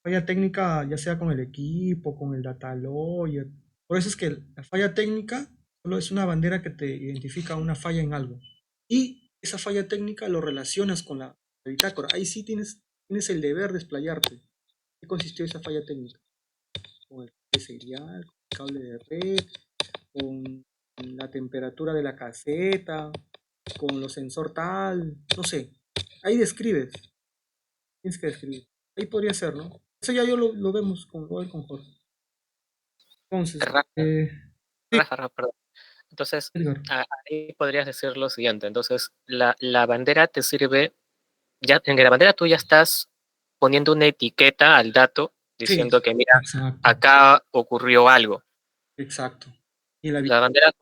Falla técnica, ya sea con el equipo, con el data lawyer. Por eso es que la falla técnica solo es una bandera que te identifica una falla en algo. Y esa falla técnica lo relacionas con la bitácora. Ahí sí tienes el deber de explayarte. ¿Qué consistió esa falla técnica? Con el cable serial, con el cable de red, con la temperatura de la caseta, con los sensor tal, no sé. Ahí describes, tienes que describir. Ahí podría ser, ¿no? Eso ya lo vemos con Jorge. Entonces, Rafa, sí, Rafa, perdón. Entonces, Edgar. ahí podrías decir lo siguiente. Entonces, la bandera te sirve, ya en la bandera tú ya estás poniendo una etiqueta al dato Sí, diciendo que, mira, exacto, acá ocurrió algo. exacto. Y la La bandera,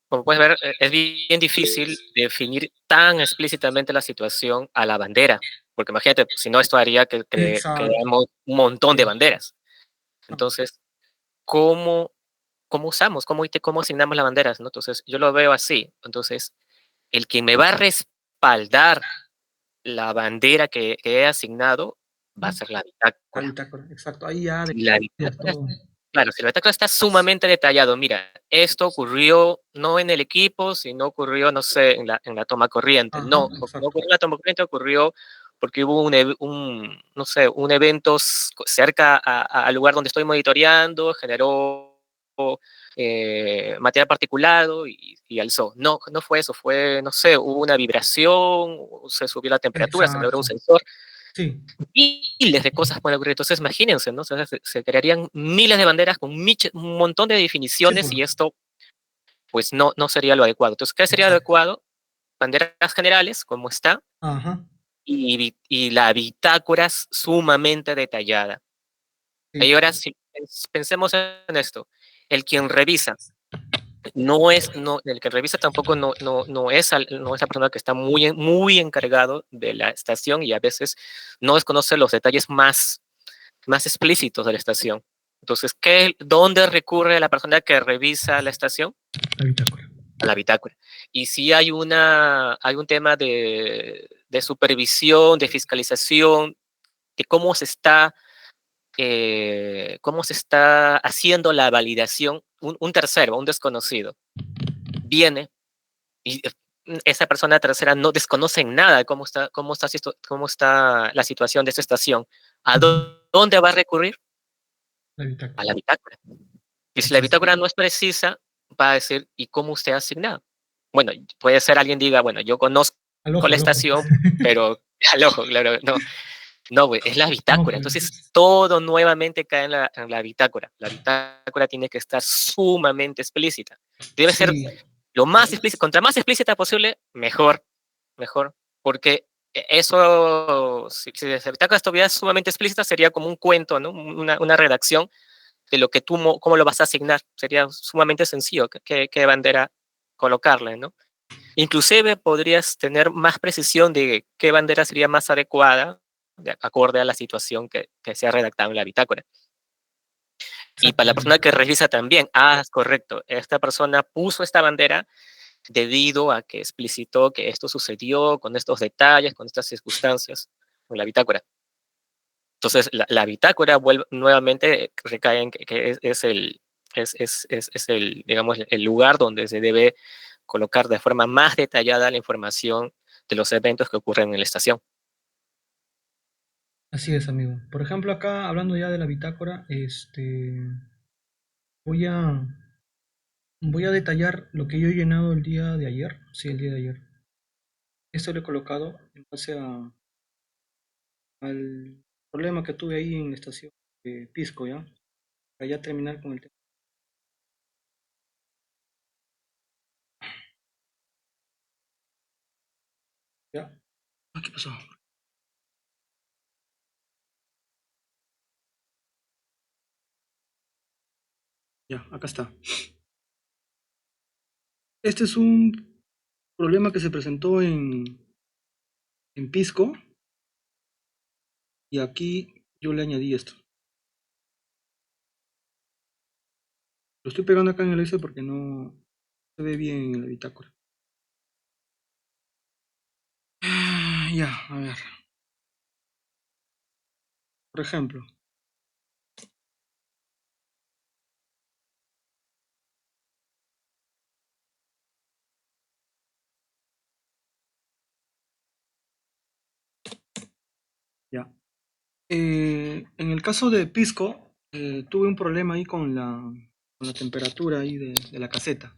como puedes ver, es bien difícil definir tan explícitamente la situación a la bandera, porque imagínate, si no, esto haría que exacto. hayamos un montón de Sí. banderas. No, Entonces, ¿cómo, cómo usamos? ¿Cómo asignamos las banderas? ¿no? Entonces, yo lo veo así. Entonces, el que me va a respaldar la bandera que he asignado va a ser la la bitácora. bitácora, exacto. Ahí ya Si la describes bitácora todo. Claro, si el bitácora está sumamente detallado, mira, esto ocurrió no en el equipo, sino ocurrió, no sé, en la toma corriente. Ajá, No, no exacto. ocurrió en la toma corriente, ocurrió porque hubo no sé, un evento cerca al lugar donde estoy monitoreando, generó material particulado y alzó. No, no fue eso, fue, no sé, hubo una vibración, se subió la temperatura, se malogró un Exacto. sensor, Sí, miles de cosas pueden ocurrir. Entonces, imagínense, ¿no? O sea, se crearían miles de banderas con un montón de sí, definiciones pues. y esto, pues, no sería lo adecuado. Entonces, ¿qué sería Exacto. adecuado? Banderas generales, como está, Ajá. y la bitácora es sumamente detallada. Sí, Y ahora, si pensemos en esto, el quien revisa, el que revisa tampoco no es la persona que está muy encargado de la estación y a veces no desconoce los detalles más explícitos de la estación. Entonces, ¿dónde recurre la persona que revisa la estación? la bitácora. A la bitácora. Y si hay un tema de supervisión, de fiscalización, de cómo se está haciendo la validación, un tercero, un desconocido, viene y esa persona tercera no desconoce nada de cómo está la situación de esa estación. ¿A Ujú. dónde va a recurrir? La A bitácora. la bitácora. Y si la Exacto. bitácora no es precisa, va a decir, ¿y cómo usted ha asignado? Bueno, puede ser alguien diga, bueno, yo conozco Al ojo, la al ojo. estación, pero al ojo, claro, no, no, güey, es la No, bitácora. Entonces, pues. todo nuevamente cae en la bitácora. La bitácora tiene que estar sumamente explícita. Debe ser Sí, lo más explícita, contra más explícita posible, mejor, mejor, porque eso, si la bitácora estuviera sumamente explícita, sería como un cuento, ¿no? Una redacción de lo que cómo lo vas a asignar. Sería sumamente sencillo qué bandera colocarle, ¿no? Inclusive podrías tener más precisión de qué bandera sería más adecuada, acorde a la situación que se ha redactado en la bitácora. Y para la persona exactamente. que revisa también, es correcto, esta persona puso esta bandera debido a que explicitó que esto sucedió con estos detalles, con estas circunstancias en la bitácora. Entonces, la bitácora nuevamente recae en que es el, digamos, el lugar donde se debe colocar de forma más detallada la información de los eventos que ocurren en la estación. Así es, amigo. Por ejemplo, acá, hablando ya de la bitácora, voy a, voy a detallar lo que yo he llenado el día de ayer. Sí, el día de ayer. Esto lo he colocado en base al problema que tuve ahí en la estación de Pisco, ¿ya? Para ya terminar con el tema. ¿Ya? ¿Qué pasó? Ya, acá está. Este es un problema que se presentó en Pisco y aquí yo le añadí esto. Lo estoy pegando acá en el Excel porque no se ve bien en la bitácora. Ya, a ver. Por ejemplo, ya. En el caso de Pisco, tuve un problema ahí con la temperatura ahí de la caseta.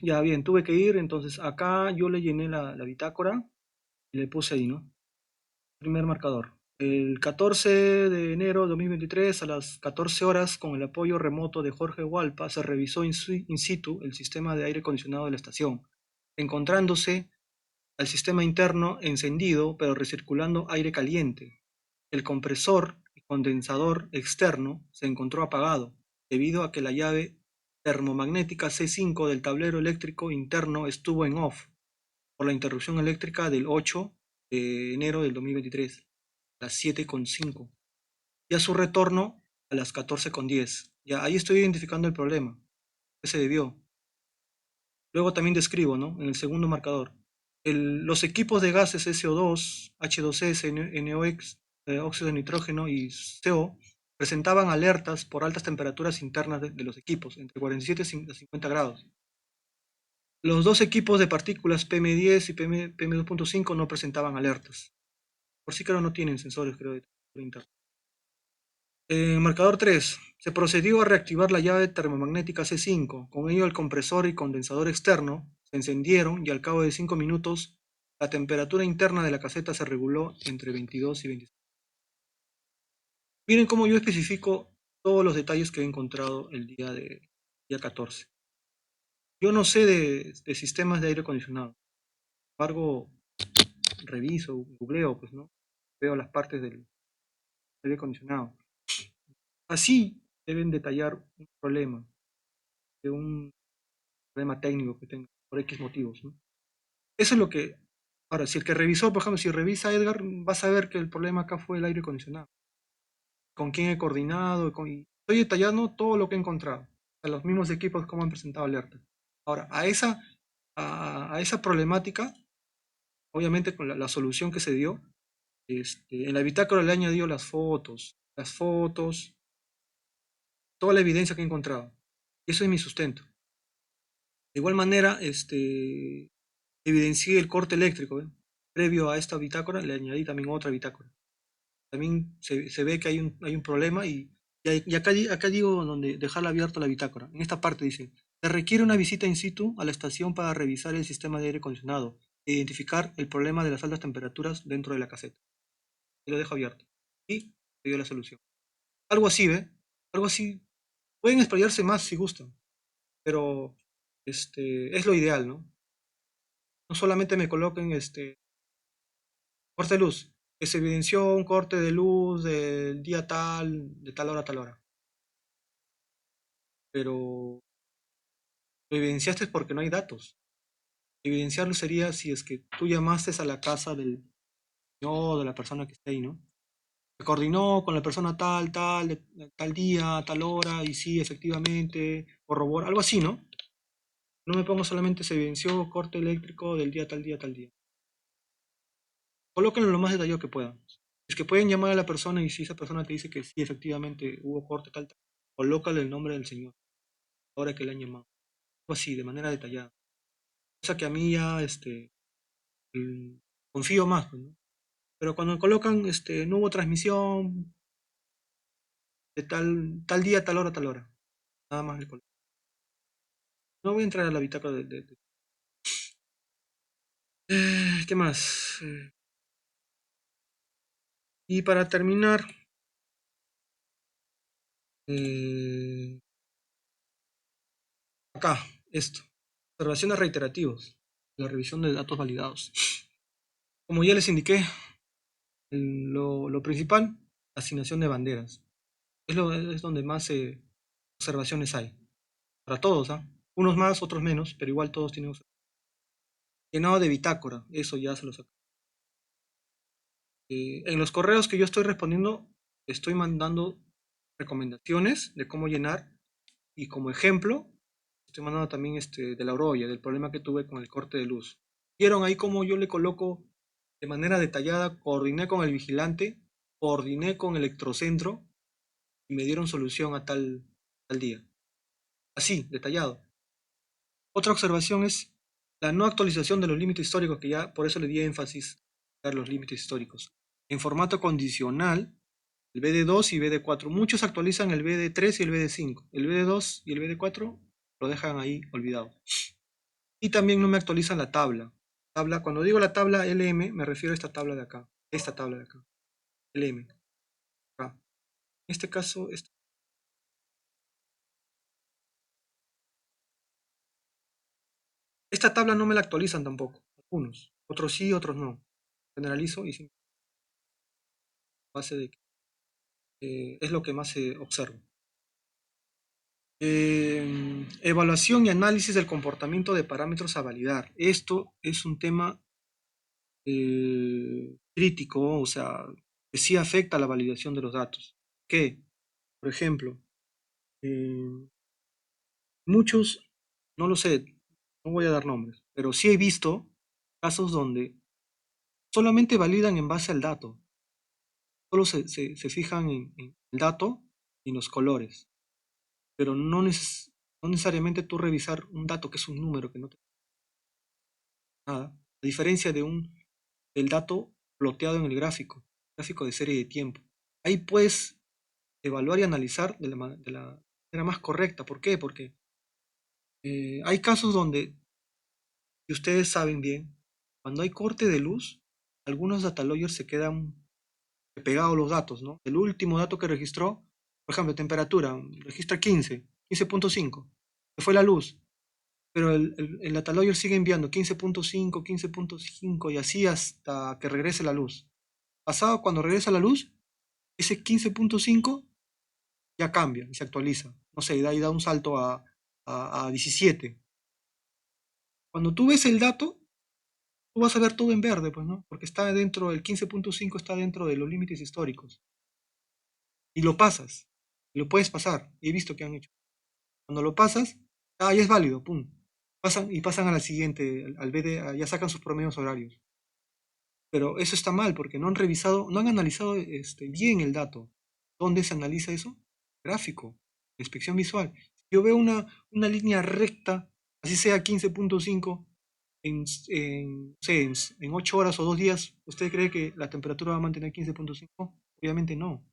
Ya bien, tuve que ir, entonces acá yo le llené la bitácora y le puse ahí, ¿no? Primer marcador. El 14 de enero de 2023 a las 14 horas, con el apoyo remoto de Jorge Hualpa, se revisó in situ el sistema de aire acondicionado de la estación, encontrándose al sistema interno encendido pero recirculando aire caliente. El compresor y condensador externo se encontró apagado debido a que la llave termomagnética C5 del tablero eléctrico interno estuvo en off por la interrupción eléctrica del 8 de enero del 2023 a las 7:05 y a su retorno a las 14:10. Ya ahí estoy identificando el problema. ¿Qué se debió? Luego también describo, ¿no? En el segundo marcador. Los equipos de gases SO2, H2S, NOx, óxido de nitrógeno y CO presentaban alertas por altas temperaturas internas de los equipos, entre 47 y 50 grados. Los dos equipos de partículas PM10 y PM2.5 no presentaban alertas. Por sí creo no tienen sensores, creo, de temperatura interna. Marcador 3. Se procedió a reactivar la llave termomagnética C5. Con ello el compresor y condensador externo se encendieron y al cabo de 5 minutos la temperatura interna de la caseta se reguló entre 22 y 26. Miren cómo yo especifico todos los detalles que he encontrado el día 14. Yo no sé de sistemas de aire acondicionado. Sin embargo, reviso, googleo, pues, ¿no? Veo las partes del aire acondicionado. Así deben detallar un problema, de un problema técnico que tenga, por X motivos, ¿no? Eso es lo que... Ahora, si el que revisó, por ejemplo, si revisa Edgar, vas a ver que el problema acá fue el aire acondicionado. Con quién he coordinado, y estoy detallando todo lo que he encontrado. A los mismos equipos como han presentado alerta. Ahora, a esa problemática, obviamente con la solución que se dio, en la bitácora le he añadido las fotos, toda la evidencia que he encontrado. Y eso es mi sustento. De igual manera, evidencié el corte eléctrico, ¿eh? Previo a esta bitácora le añadí también otra bitácora. También se ve que hay un problema y acá digo donde dejarla abierta la bitácora. En esta parte dice, se requiere una visita in situ a la estación para revisar el sistema de aire acondicionado e identificar el problema de las altas temperaturas dentro de la caseta. Y lo dejo abierto. Y te dio la solución. Algo así, ¿ve? Algo así. Pueden explayarse más si gustan, pero es lo ideal, ¿no? No solamente me coloquen corte de luz, que se evidenció un corte de luz del día tal, de tal hora a tal hora. Pero lo evidenciaste porque no hay datos. Evidenciarlo sería si es que tú llamaste a la casa del señor, de la persona que está ahí, ¿no? Se coordinó con la persona tal, de tal día, tal hora, y sí, efectivamente, corrobora, algo así, ¿no? No me pongo solamente se evidenció corte eléctrico del día, tal día, tal día. Colóquenlo lo más detallado que puedan. Es que pueden llamar a la persona y si esa persona te dice que sí, efectivamente hubo corte, tal, colócale el nombre del señor, ahora que le han llamado. Algo así, de manera detallada. Cosa que a mí ya, confío más, pues, ¿no? Pero cuando colocan, no hubo transmisión de tal día, tal hora. Nada más le coloco. No voy a entrar a la bitácora ¿qué más? Y para terminar, acá, esto. Observaciones reiterativas. La revisión de datos validados. Como ya les indiqué, lo principal, asignación de banderas. Es donde más se observaciones hay. Para todos, ¿ah? Unos más, otros menos, pero igual todos tienen observaciones. Llenado de bitácora, eso ya se lo saco. En los correos que yo estoy respondiendo, estoy mandando recomendaciones de cómo llenar y como ejemplo, estoy mandando también de la Oroya, del problema que tuve con el corte de luz. Vieron ahí cómo yo le coloco de manera detallada, coordiné con el vigilante, coordiné con Electrocentro y me dieron solución a tal día. Así, detallado. Otra observación es la no actualización de los límites históricos, que ya por eso le di énfasis a los límites históricos. En formato condicional, el BD2 y BD4. Muchos actualizan el BD3 y el BD5. El BD2 y el BD4 lo dejan ahí olvidado. Y también no me actualizan la tabla. Cuando digo la tabla LM, me refiero a esta tabla de acá. Esta tabla de acá. LM. Acá. En este caso, esta tabla no me la actualizan tampoco. Algunos. Otros sí, otros no. Generalizo y sí. Base de que es lo que más se observa. Evaluación y análisis del comportamiento de parámetros a validar. Esto es un tema crítico, o sea, que sí afecta a la validación de los datos. ¿Qué? Por ejemplo, muchos, no lo sé, no voy a dar nombres, pero sí he visto casos donde solamente validan en base al dato. Solo se fijan en el dato y en los colores, pero no necesariamente tú revisar un dato que es un número que no te nada, a diferencia del dato ploteado en el gráfico de serie de tiempo. Ahí puedes evaluar y analizar de la manera más correcta. ¿Por qué? Porque hay casos donde, y ustedes saben bien, cuando hay corte de luz, algunos data lawyers se quedan pegados los datos, ¿no? El último dato que registró, por ejemplo, temperatura, registra 15.5, se fue la luz, pero el data lawyer sigue enviando 15.5, 15.5 y así hasta que regrese la luz. Pasado, cuando regresa la luz, ese 15.5 ya cambia y se actualiza. No sé, y da un salto a 17. Cuando tú ves el dato, tú vas a ver todo en verde, pues, ¿no? Porque está dentro, el 15.5 está dentro de los límites históricos. Y lo pasas, lo puedes pasar. Y he visto que han hecho. Cuando lo pasas, ya es válido, pum. Pasan a la siguiente, al BD, ya sacan sus promedios horarios. Pero eso está mal porque no han revisado, no han analizado bien el dato. ¿Dónde se analiza eso? Gráfico, inspección visual. Yo veo una línea recta, así sea 15.5, no sé, en 8 horas o 2 días, ¿usted cree que la temperatura va a mantener 15.5? Obviamente no.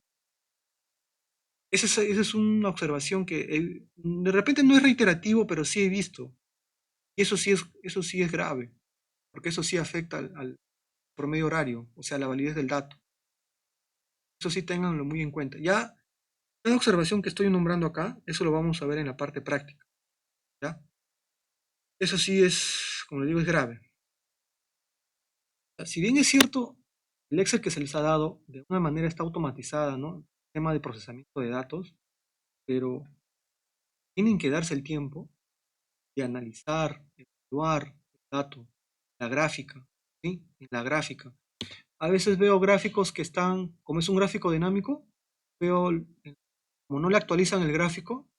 Esa es una observación que de repente no es reiterativo, pero sí he visto. Y eso sí es grave, porque eso sí afecta al promedio horario, o sea, la validez del dato. Eso sí ténganlo muy en cuenta. Ya, cada observación que estoy nombrando acá, eso lo vamos a ver en la parte práctica. ¿Ya? Eso sí es, como le digo, es grave. Si bien es cierto, el Excel que se les ha dado, de alguna manera está automatizada, ¿no? El tema de procesamiento de datos, pero tienen que darse el tiempo de analizar, evaluar el dato, la gráfica, ¿sí? En la gráfica. A veces veo gráficos que están, como es un gráfico dinámico, veo, como no le actualizan el gráfico,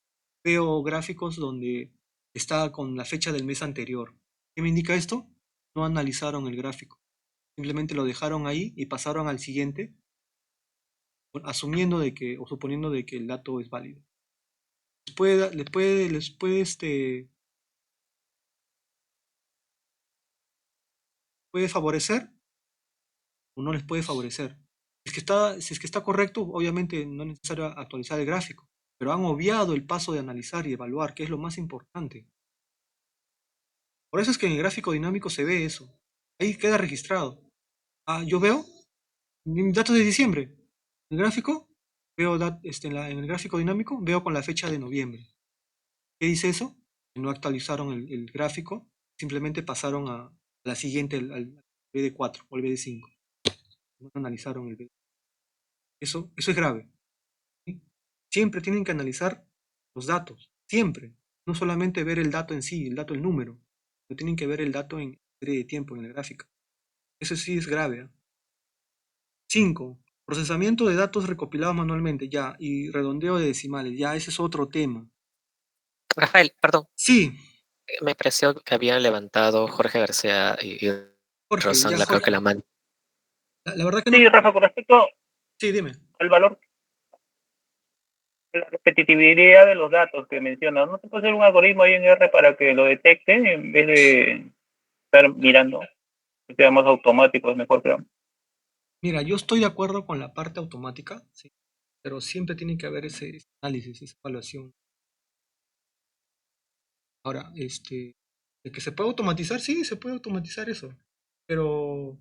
veo gráficos donde está con la fecha del mes anterior. ¿Qué me indica esto? No analizaron el gráfico. Simplemente lo dejaron ahí y pasaron al siguiente, asumiendo de que, o suponiendo de que el dato es válido. Les puede favorecer o no les puede favorecer. Si es que está correcto, obviamente no es necesario actualizar el gráfico, pero han obviado el paso de analizar y evaluar, que es lo más importante. Por eso es que en el gráfico dinámico se ve eso. Ahí queda registrado. Yo veo datos de diciembre. En el gráfico, veo en el gráfico dinámico, veo con la fecha de noviembre. ¿Qué dice eso? Que no actualizaron el gráfico, simplemente pasaron a la siguiente, al BD4 o al BD5. No analizaron el BD. Eso es grave. ¿Sí? Siempre tienen que analizar los datos, siempre. No solamente ver el dato en sí, el dato, el número, no tienen que ver el dato en serie de tiempo, en la gráfica. Eso sí es grave. 5. Procesamiento de datos recopilados manualmente, ya, y redondeo de decimales, ya, ese es otro tema. Rafael, perdón, Sí, me pareció que habían levantado Jorge García y Jorge, ya, Rosán, creo que Jorge. la mano. La verdad que no. Sí, Rafa, con respecto Sí, dime. al valor, la repetitividad de los datos que mencionas, ¿no se puede hacer un algoritmo ahí en R para que lo detecte en vez de estar mirando? Que sea más automático, es mejor, creo. Mira, yo estoy de acuerdo con la parte automática, sí, pero siempre tiene que haber ese análisis, esa evaluación. Ahora, de que se puede automatizar, sí, se puede automatizar eso, pero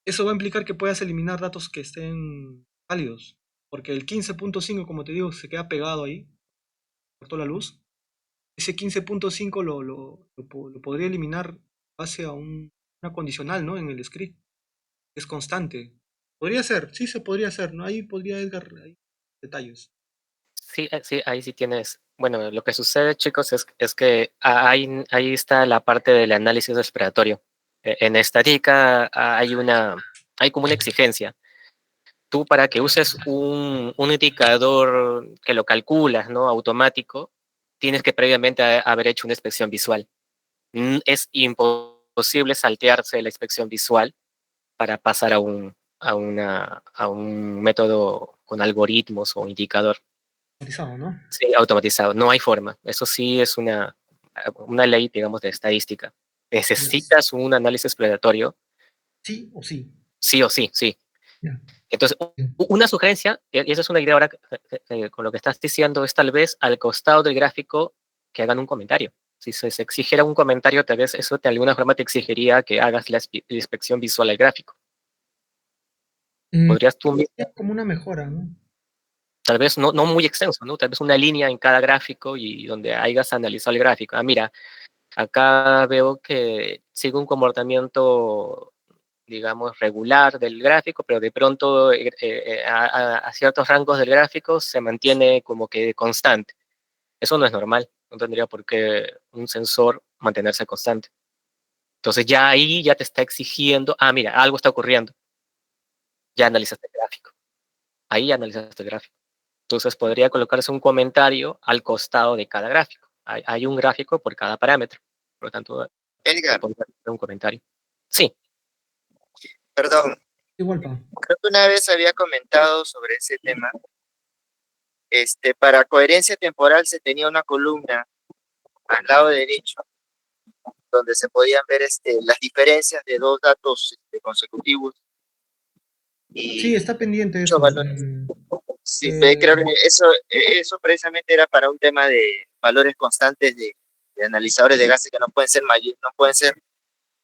eso va a implicar que puedas eliminar datos que estén válidos, porque el 15.5, como te digo, se queda pegado ahí, cortó la luz. Ese 15.5 lo podría eliminar base a una condicional, ¿no? En el script, es constante. Podría ser, sí se podría hacer, ¿no? Ahí podría Edgar, ahí, detalles. Sí, sí, ahí sí tienes. Bueno, lo que sucede, chicos, es que ahí está la parte del análisis exploratorio. En estadística hay como una exigencia. Tú para que uses un indicador que lo calculas, ¿no? Automático, tienes que previamente haber hecho una inspección visual. Es imposible saltearse la inspección visual para pasar a un método con algoritmos o indicador. Automatizado, ¿no? Sí, automatizado. No hay forma. Eso sí es una ley, digamos, de estadística. Yes. Necesitas un análisis exploratorio, Sí o sí. sí o sí, sí. Ya. Entonces, Bien. una sugerencia, y esa es una idea ahora con lo que estás diciendo, es tal vez al costado del gráfico que hagan un comentario. Si se exigiera un comentario, tal vez eso de alguna forma te exigiría que hagas la inspección visual al gráfico. Podrías tú mismo, Es como una mejora, ¿no? tal vez no muy extenso, ¿no? Tal vez una línea en cada gráfico y donde hayas analizado el gráfico. Ah, mira, acá veo que sigue un comportamiento, digamos, regular del gráfico, pero de pronto a ciertos rangos del gráfico se mantiene como que constante. Eso no es normal, no tendría por qué un sensor mantenerse constante. Entonces ya ahí ya te está exigiendo, ah, mira, algo está ocurriendo, ya analizaste el gráfico, ahí ya analizaste el gráfico. Entonces podría colocarse un comentario al costado de cada gráfico. Hay un gráfico por cada parámetro, por lo tanto, se Edgar, podría hacer un comentario. Sí, perdón, Igual, pa. creo que una vez había comentado sobre ese tema. Para coherencia temporal se tenía una columna al lado derecho donde se podían ver las diferencias de dos datos consecutivos Sí, y está pendiente muchos eso. valores. Sí, Eh, creo que eso precisamente era para un tema de valores constantes de analizadores de gases que no pueden ser no pueden ser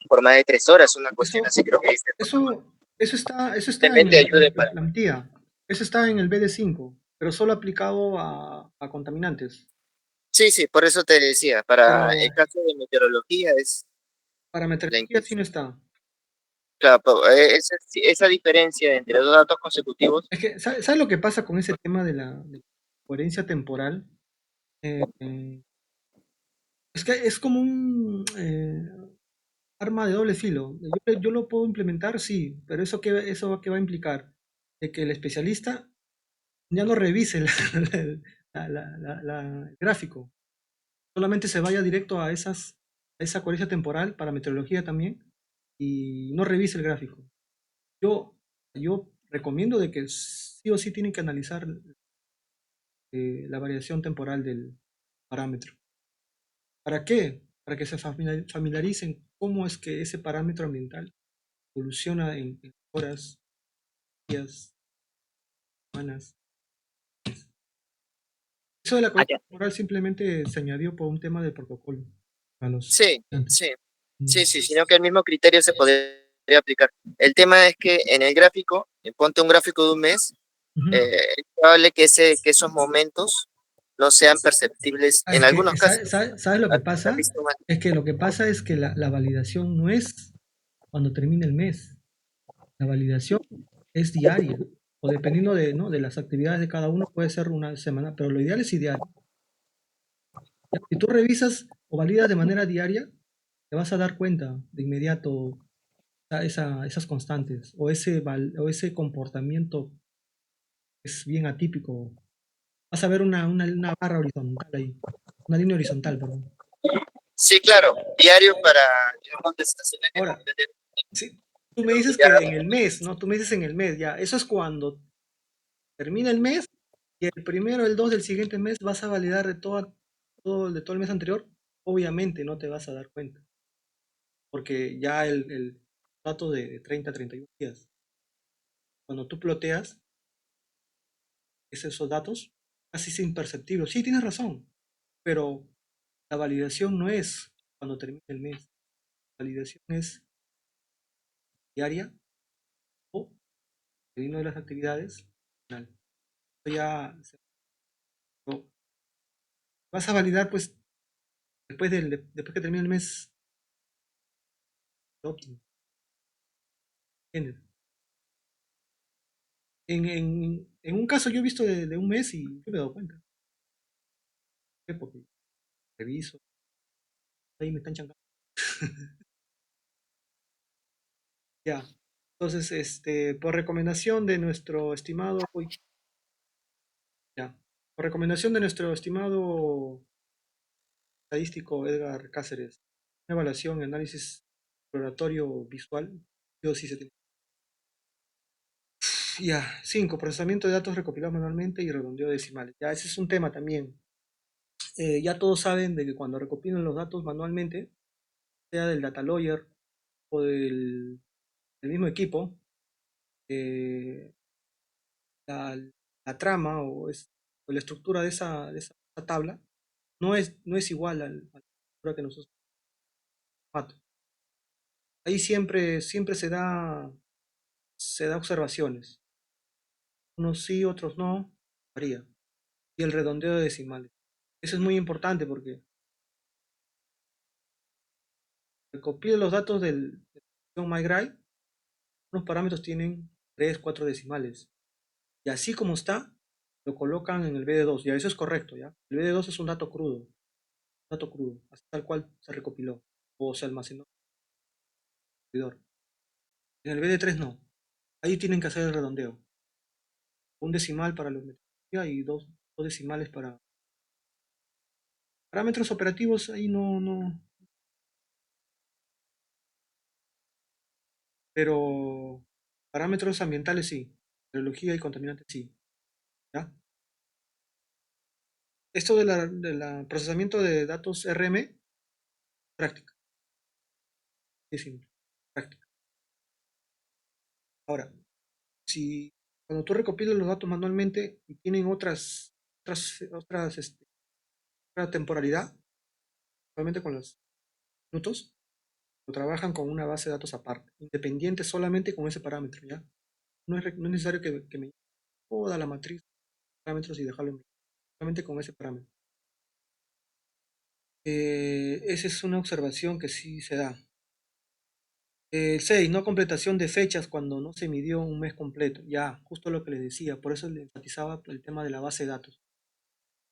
por más de 3 horas, una cuestión eso, así creo que dice. eso está en Simplemente ayude la para. plantilla. Eso está en el BD5, pero solo aplicado a contaminantes. Sí, sí, por eso te decía, para Pero el caso de meteorología es para la meteorología sí inclusión. no está. Claro, esa diferencia entre dos datos consecutivos. Es que, ¿sabes lo que pasa con ese tema de la coherencia temporal? Es que es como un arma de doble filo. Yo lo puedo implementar, sí, pero ¿eso qué va a implicar? De que el especialista ya no revise el gráfico, solamente se vaya directo a esa coherencia temporal para meteorología también y no revise el gráfico. Yo recomiendo de que sí o sí tienen que analizar la variación temporal del parámetro. ¿Para qué? Para que se familiaricen cómo es que ese parámetro ambiental evoluciona en horas, días, semanas. Eso de la coherencia temporal simplemente se añadió por un tema del protocolo a los Sí, estudiantes. sí, sí, sí, sino que el mismo criterio se podría aplicar. El tema es que en el gráfico, ponte un gráfico de un mes, Ujú. es probable que esos momentos no sean perceptibles Ah, en es que, algunos casos. ¿sabes lo que La pasa? vista humana. Es que lo que pasa es que la validación no es cuando termina el mes. La validación es diaria. O dependiendo de, ¿no? de las actividades de cada uno, puede ser una semana, pero lo ideal es diario. Si tú revisas o validas de manera diaria, te vas a dar cuenta de inmediato esas constantes o ese comportamiento que es bien atípico. Vas a ver una barra horizontal ahí, una línea horizontal, perdón. Sí, claro, diario para, digamos, estaciones que Ahora, comprender. sí, tú me dices que en el mes, ¿no? Tú me dices en el mes, ya. Eso es cuando termina el mes y el primero, el 2 del siguiente mes vas a validar de todo el mes anterior. Obviamente no te vas a dar cuenta, porque ya el dato de 30 a 31 días, cuando tú ploteas esos datos, casi es imperceptible. Sí, tienes razón, pero la validación no es cuando termina el mes. La validación es diaria o dependiendo de las actividades. Final. Esto ya lo vas a validar pues después que termine el mes óptimo. ¿Entiendes? En un caso yo he visto de un mes y yo me he dado cuenta. ¿Por qué? Porque reviso, ahí me están chancando. Ya. Entonces, por recomendación de nuestro estimado, uy, ya, por recomendación de nuestro estimado estadístico Edgar Cáceres, una evaluación y análisis exploratorio visual, yo sí se tiene. Ya, 5, procesamiento de datos recopilados manualmente y redondeo de decimales. Ya, ese es un tema también. Ya todos saben de que cuando recopilan los datos manualmente, sea del data lawyer o del mismo equipo, eh, la, la trama o la estructura de esa tabla no es igual a la estructura que nosotros formato. Ahí siempre se da observaciones. Unos sí, otros no, varía. Y el redondeo de decimales. Eso es muy importante porque recopila los datos de MyGraph, unos parámetros tienen 3 4 decimales. Y así como está, lo colocan en el BD2. Ya eso es correcto, ¿ya? El BD2 es un dato crudo, así tal cual se recopiló o se almacenó en el servidor. En el BD3 no. Ahí tienen que hacer el redondeo. Un decimal para la metodología y dos decimales para parámetros operativos. Ahí no. Pero parámetros ambientales sí. Biología y contaminantes sí. ¿Ya? Esto de la procesamiento de datos RM, práctica. Es simple. Práctica. Ahora, si cuando tú recopilas los datos manualmente y tienen otra temporalidad, solamente con los minutos, lo trabajan con una base de datos aparte, independiente solamente con ese parámetro, ¿ya? No es necesario que me lleve toda la matriz de parámetros y dejarlo en blanco, solamente con ese parámetro. Esa es una observación que sí se da. 6, no completación de fechas cuando no se midió un mes completo. Ya, justo lo que les decía, por eso le enfatizaba el tema de la base de datos.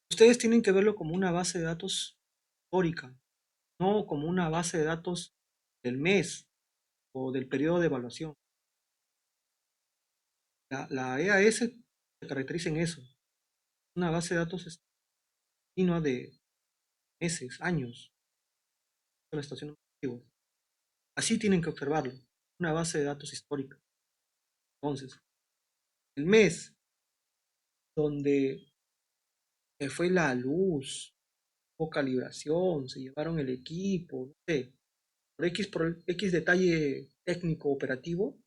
Ustedes tienen que verlo como una base de datos histórica, no como una base de datos del mes o del periodo de evaluación. La EAS se caracteriza en eso, una base de datos continua de meses, años, con estaciones antiguas. Así tienen que observarlo, una base de datos histórica. Entonces, el mes donde se fue la luz, o calibración, se llevaron el equipo, no sé, por X detalle técnico operativo,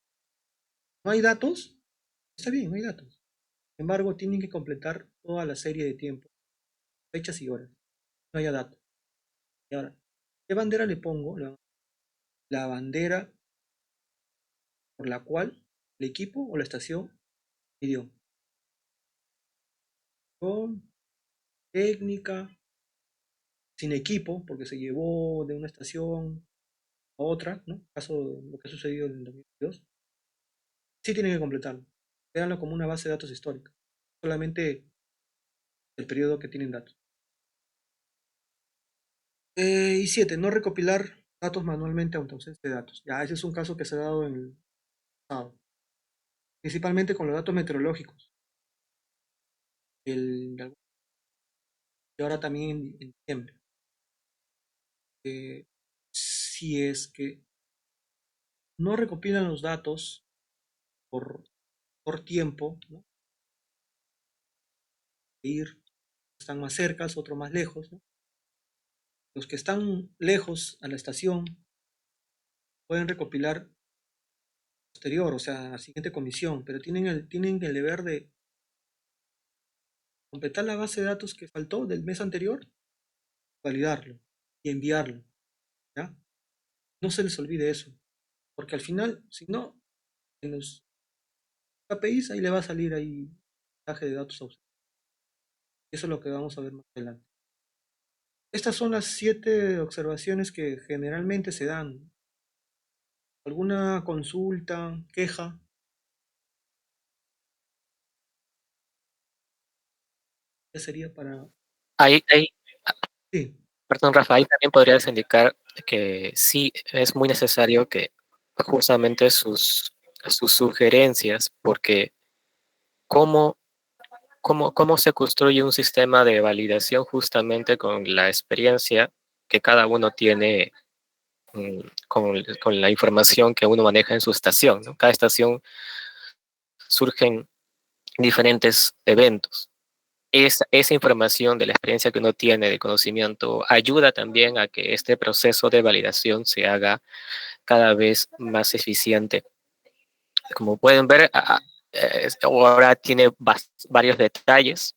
no hay datos, está bien, no hay datos. Sin embargo, tienen que completar toda la serie de tiempo, fechas y horas. No haya datos. Y ahora, ¿qué bandera le pongo? La bandera por la cual el equipo o la estación midió. Con técnica, sin equipo, porque se llevó de una estación a otra, ¿no? Caso de lo que ha sucedido en el 2022. Sí tienen que completarlo. Véanlo como una base de datos histórica. Solamente el periodo que tienen datos. Y 7, no recopilar datos manualmente ante ausencia de datos. Ya, ese es un caso que se ha dado en el pasado, principalmente con los datos meteorológicos. Y ahora también en diciembre. Si es que no recopilan los datos por tiempo, ¿no? Ir, están más cerca, otros más lejos, ¿no? Los que están lejos a la estación pueden recopilar posterior, o sea, a la siguiente comisión, pero tienen el deber de completar la base de datos que faltó del mes anterior, validarlo y enviarlo, ¿ya? No se les olvide eso, porque al final, si no, en los KPIs ahí le va a salir ahí mensaje de datos a usted. Eso es lo que vamos a ver más adelante. Estas son las 7 observaciones que generalmente se dan. ¿Alguna consulta, queja? ¿Qué sería para...? Ahí, Sí. perdón, Rafa, ahí también podrías indicar que sí es muy necesario que justamente sus sugerencias, porque cómo, cómo se construye un sistema de validación justamente con la experiencia que cada uno tiene con la información que uno maneja en su estación, ¿no? Cada estación surgen diferentes eventos. Esa información de la experiencia que uno tiene, de conocimiento, ayuda también a que este proceso de validación se haga cada vez más eficiente. Como pueden ver, ahora tiene varios detalles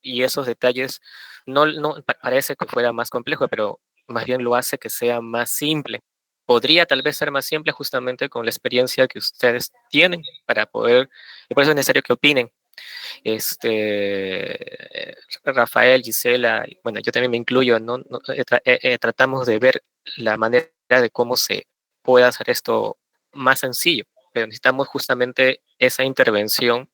y esos detalles no parece que fuera más complejo, pero más bien lo hace que sea más simple. Podría tal vez ser más simple justamente con la experiencia que ustedes tienen para poder, y por eso es necesario que opinen. Rafael, Gisela, bueno, yo también me incluyo, ¿no? Tratamos de ver la manera de cómo se puede hacer esto más sencillo, pero necesitamos justamente esa intervención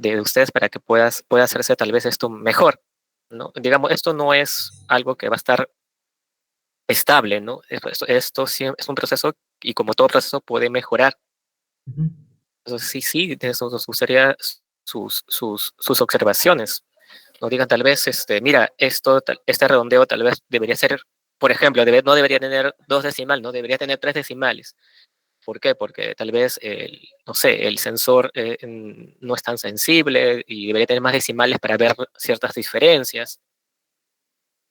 de ustedes para que pueda hacerse tal vez esto mejor, ¿no? Digamos, esto no es algo que va a estar estable, ¿no? Esto sí es un proceso y como todo proceso puede mejorar. Ujú. Entonces, sí, nos gustaría sus observaciones. No digan tal vez, mira, este redondeo tal vez debería ser, por ejemplo, no debería tener 2 decimales, no debería tener 3 decimales. ¿Por qué? Porque tal vez, no sé, el sensor no es tan sensible y debería tener más decimales para ver ciertas diferencias.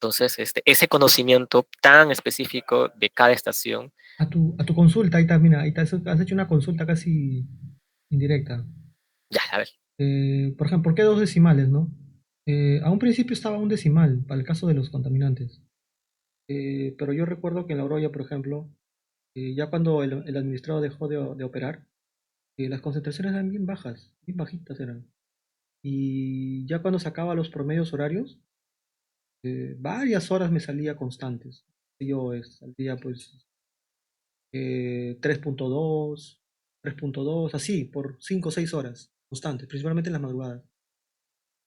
Entonces, ese conocimiento tan específico de cada estación. A tu consulta, ahí está, mira, ahí está, has hecho una consulta casi indirecta. Ya, a ver. Por ejemplo, ¿por qué 2 decimales, no? A un principio estaba un decimal para el caso de los contaminantes. Pero yo recuerdo que en La Oroya, por ejemplo, ya cuando el administrado dejó de operar, las concentraciones eran bien bajas, bien bajitas eran. Y ya cuando sacaba los promedios horarios, varias horas me salía constantes. Yo salía pues 3.2, 3.2, así, por 5 o 6 horas constantes, principalmente en las madrugadas.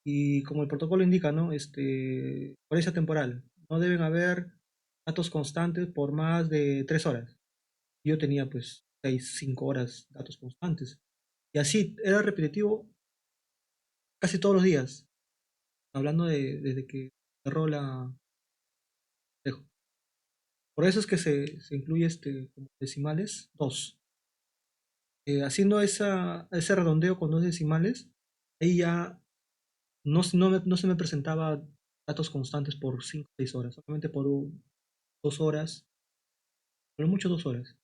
Y como el protocolo indica, ¿no? Por esa temporal, no deben haber datos constantes por más de 3 horas. Yo tenía pues 6, 5 horas datos constantes. Y así era repetitivo casi todos los días, hablando desde que cerró la... Por eso es que se incluye como decimales 2. Haciendo ese redondeo con 2 decimales, ahí ya no se me presentaba datos constantes por 5 o 6 horas, solamente por 2 horas, pero mucho 2 horas.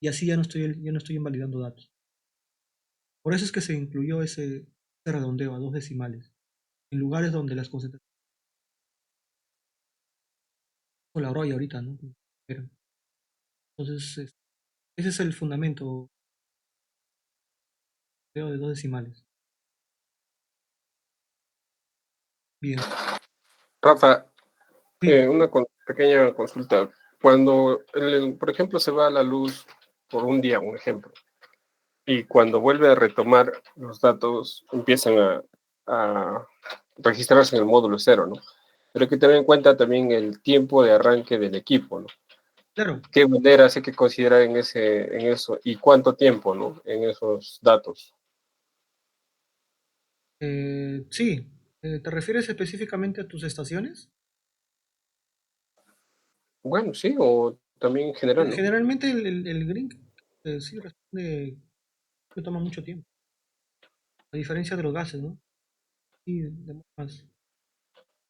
Y así ya no estoy invalidando datos. Por eso es que se incluyó ese redondeo a 2 decimales, en lugares donde las concentraciones, como la Oroya ahorita, ¿no? Entonces, ese es el fundamento, creo, de 2 decimales. Bien. Rafa, Sí. una pequeña consulta. Cuando, por ejemplo, se va la luz por un día, un ejemplo, y cuando vuelve a retomar, los datos empiezan a registrarse en el módulo 0, ¿no? Pero hay que tener en cuenta también el tiempo de arranque del equipo, ¿no? Claro, ¿Qué banderas hay que considerar en eso? ¿Y cuánto tiempo, ¿no? En esos datos. sí. ¿Te refieres específicamente a tus estaciones? Bueno, sí, o también en general, ¿no? Generalmente el green sí responde que toma mucho tiempo, a diferencia de los gases, ¿no? Sí, toma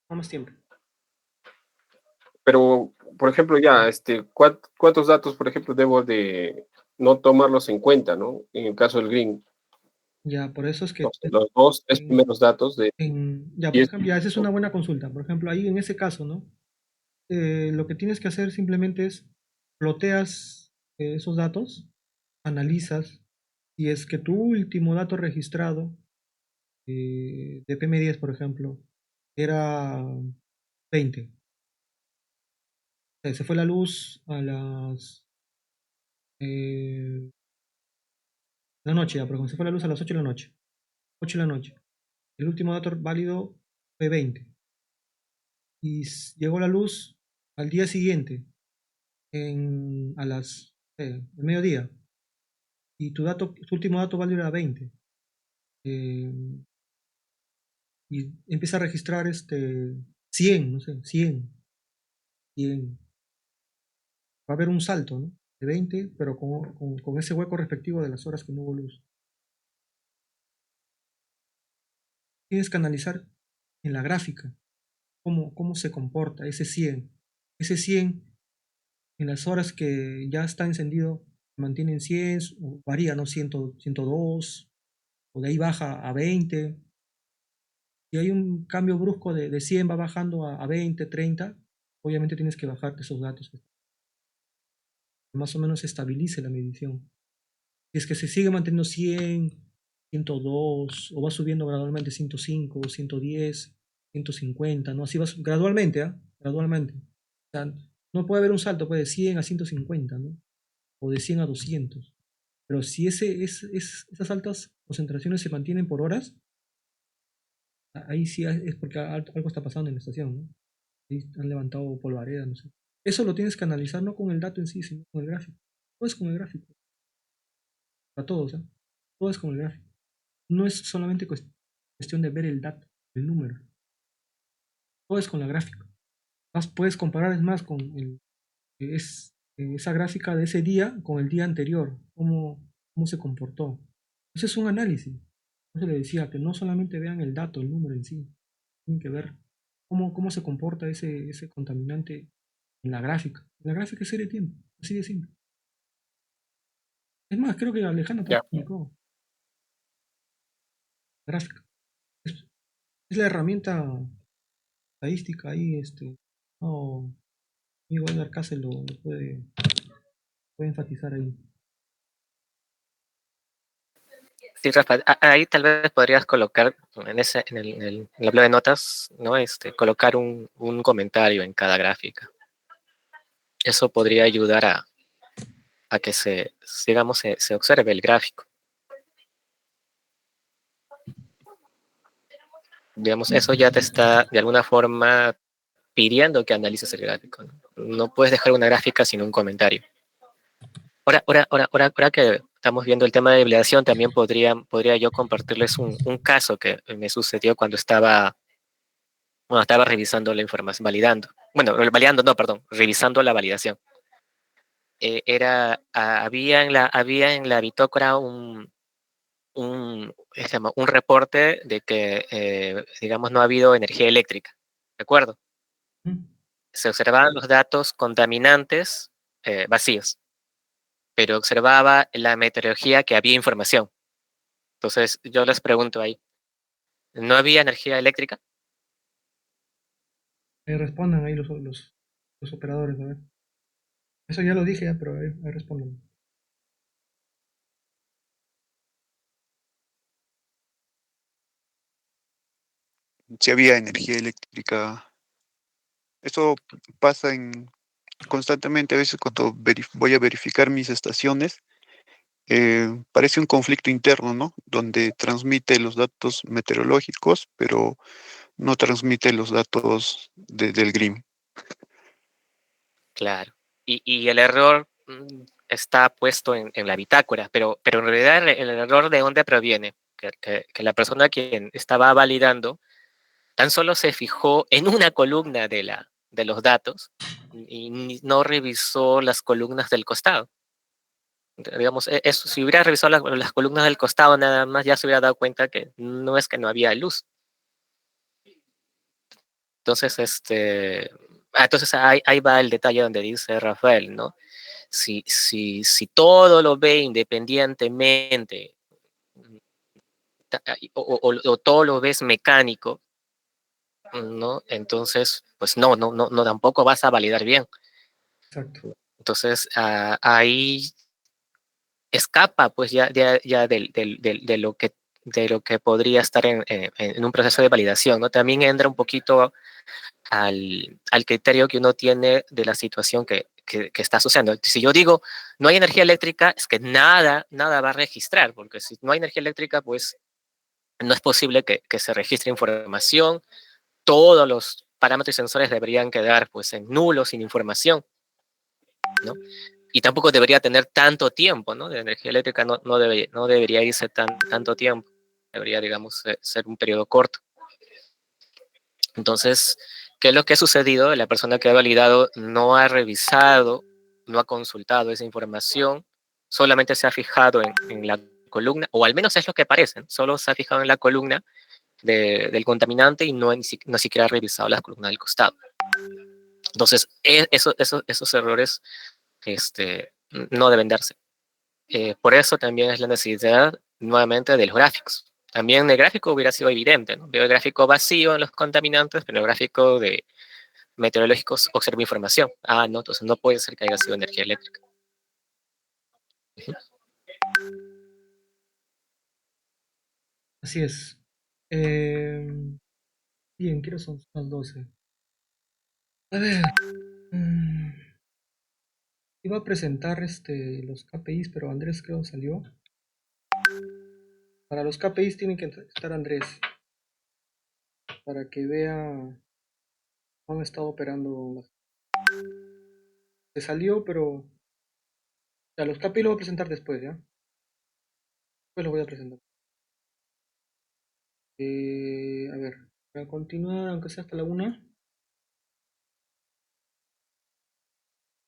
más tiempo. Pero, por ejemplo, ya, ¿cuántos datos, por ejemplo, debo de no tomarlos en cuenta, ¿no? En el caso del green, Ya, por eso es no que sé, los dos, tres en, primeros datos de ya, por 10 ejemplo, ya, esa es una buena consulta. Por ejemplo, ahí en ese caso, ¿no? Lo que tienes que hacer simplemente es ploteas esos datos, analizas, y es que tu último dato registrado de PM10, por ejemplo, era 20. Se fue la luz a eh, la noche, ya, por ejemplo, se fue la luz a las 8 de la noche. 8 de la noche. El último dato válido fue 20. Y llegó la luz al día siguiente, a las el mediodía. Y tu último dato válido era 20. eh, y empieza a registrar 100, no sé, 100. Va a haber un salto, ¿no? De 20, pero con ese hueco respectivo de las horas que no hubo luz. Tienes que analizar en la gráfica cómo se comporta ese 100. Ese 100 en las horas que ya está encendido mantiene en 100, o varía, ¿no? 100, 102, o de ahí baja a 20. Si hay un cambio brusco de 100 va bajando a 20, 30, obviamente tienes que bajarte esos datos, que más o menos se estabilice la medición. Si es que se sigue manteniendo 100, 102, o va subiendo gradualmente 105, 110, 150, ¿no? Así va gradualmente, ¿ah? Gradualmente. O sea, no puede haber un salto pues, de 100 a 150, ¿no? O de 100 a 200. Pero si esas altas concentraciones se mantienen por horas, ahí sí es porque algo está pasando en la estación, ¿no? Ahí han levantado polvareda, no sé. Eso lo tienes que analizar no con el dato en sí, sino con el gráfico. Todo es con el gráfico. Para todos, ¿eh? Todo es con el gráfico. No es solamente cuestión de ver el dato, el número. Todo es con la gráfica. Más puedes comparar, es más, con esa gráfica de ese día con el día anterior, cómo se comportó. Ese es un análisis. Por eso le decía que no solamente vean el dato, el número en sí, tienen que ver cómo se comporta ese contaminante en la gráfica. En la gráfica es serie de tiempo, así de simple. Es más, creo que Alejandro te ya. explicó. Gráfica. Es la herramienta estadística ahí, no, amigo Edgar Case lo puede enfatizar ahí. Sí, Rafa, ahí tal vez podrías colocar en la bloque de notas, ¿no? Colocar un comentario en cada gráfica. Eso podría ayudar a que digamos, se observe el gráfico. Digamos, eso ya te está de alguna forma pidiendo que analices el gráfico. No puedes dejar una gráfica sin un comentario. Ahora que estamos viendo el tema de validación, también podría yo compartirles un caso que me sucedió cuando estaba revisando la información, validando. Bueno, validando, no, perdón, revisando la validación. Había en la bitócora se llama? Un reporte de que, digamos, no ha habido energía eléctrica. ¿De acuerdo? ¿Mm? Se observaban los datos contaminantes vacíos, pero observaba la meteorología que había información. Entonces yo les pregunto ahí, ¿no había energía eléctrica? Respondan ahí los operadores, a ver. Eso ya lo dije ya, pero ahí respondan. Si había energía eléctrica. Esto pasa constantemente a veces cuando voy a verificar mis estaciones parece un conflicto interno, ¿no? Donde transmite los datos meteorológicos, pero no transmite los datos del GRIM. Claro. Y el error está puesto en la bitácora, pero en realidad el error de dónde proviene, que la persona quien estaba validando tan solo se fijó en una columna de los datos y no revisó las columnas del costado. Digamos, eso, si hubiera revisado las columnas del costado nada más, ya se hubiera dado cuenta que no es que no había luz. Entonces, entonces ahí va el detalle donde dice Rafael, ¿no? Si todo lo ve independientemente o todo lo ves mecánico, ¿no? Entonces, pues no, tampoco vas a validar bien. Exacto. Entonces, ahí escapa, pues ya de lo que podría estar en un proceso de validación, ¿no? También entra un poquito al criterio que uno tiene de la situación que está sucediendo. Si yo digo, no hay energía eléctrica, es que nada va a registrar, porque si no hay energía eléctrica, pues no es posible que se registre información, todos los parámetros y sensores deberían quedar pues en nulo, sin información, ¿no? Y tampoco debería tener tanto tiempo, ¿no? De energía eléctrica no debería irse tanto tiempo, debería, digamos, ser un periodo corto. Entonces, ¿qué es lo que ha sucedido? La persona que ha validado no ha revisado, no ha consultado esa información, solamente se ha fijado en la columna, o al menos es lo que parece, solo se ha fijado en la columna del contaminante y no siquiera ha revisado las columnas del costado. Entonces, esos errores no deben darse. Por eso también es la necesidad, nuevamente, de los gráficos. También el gráfico hubiera sido evidente, ¿no? Veo el gráfico vacío en los contaminantes, pero el gráfico de meteorológicos observa información. No, entonces no puede ser que haya sido energía eléctrica. Así es. Bien, quiero son las 12. A ver. Iba a presentar los KPIs, pero Andrés creo salió. Para los KPIs tiene que estar Andrés. Para que vea cómo han estado operando. Se salió, pero... Ya, los KPIs los voy a presentar después, ¿ya? Después los voy a presentar. A ver, para continuar, aunque sea hasta la 1.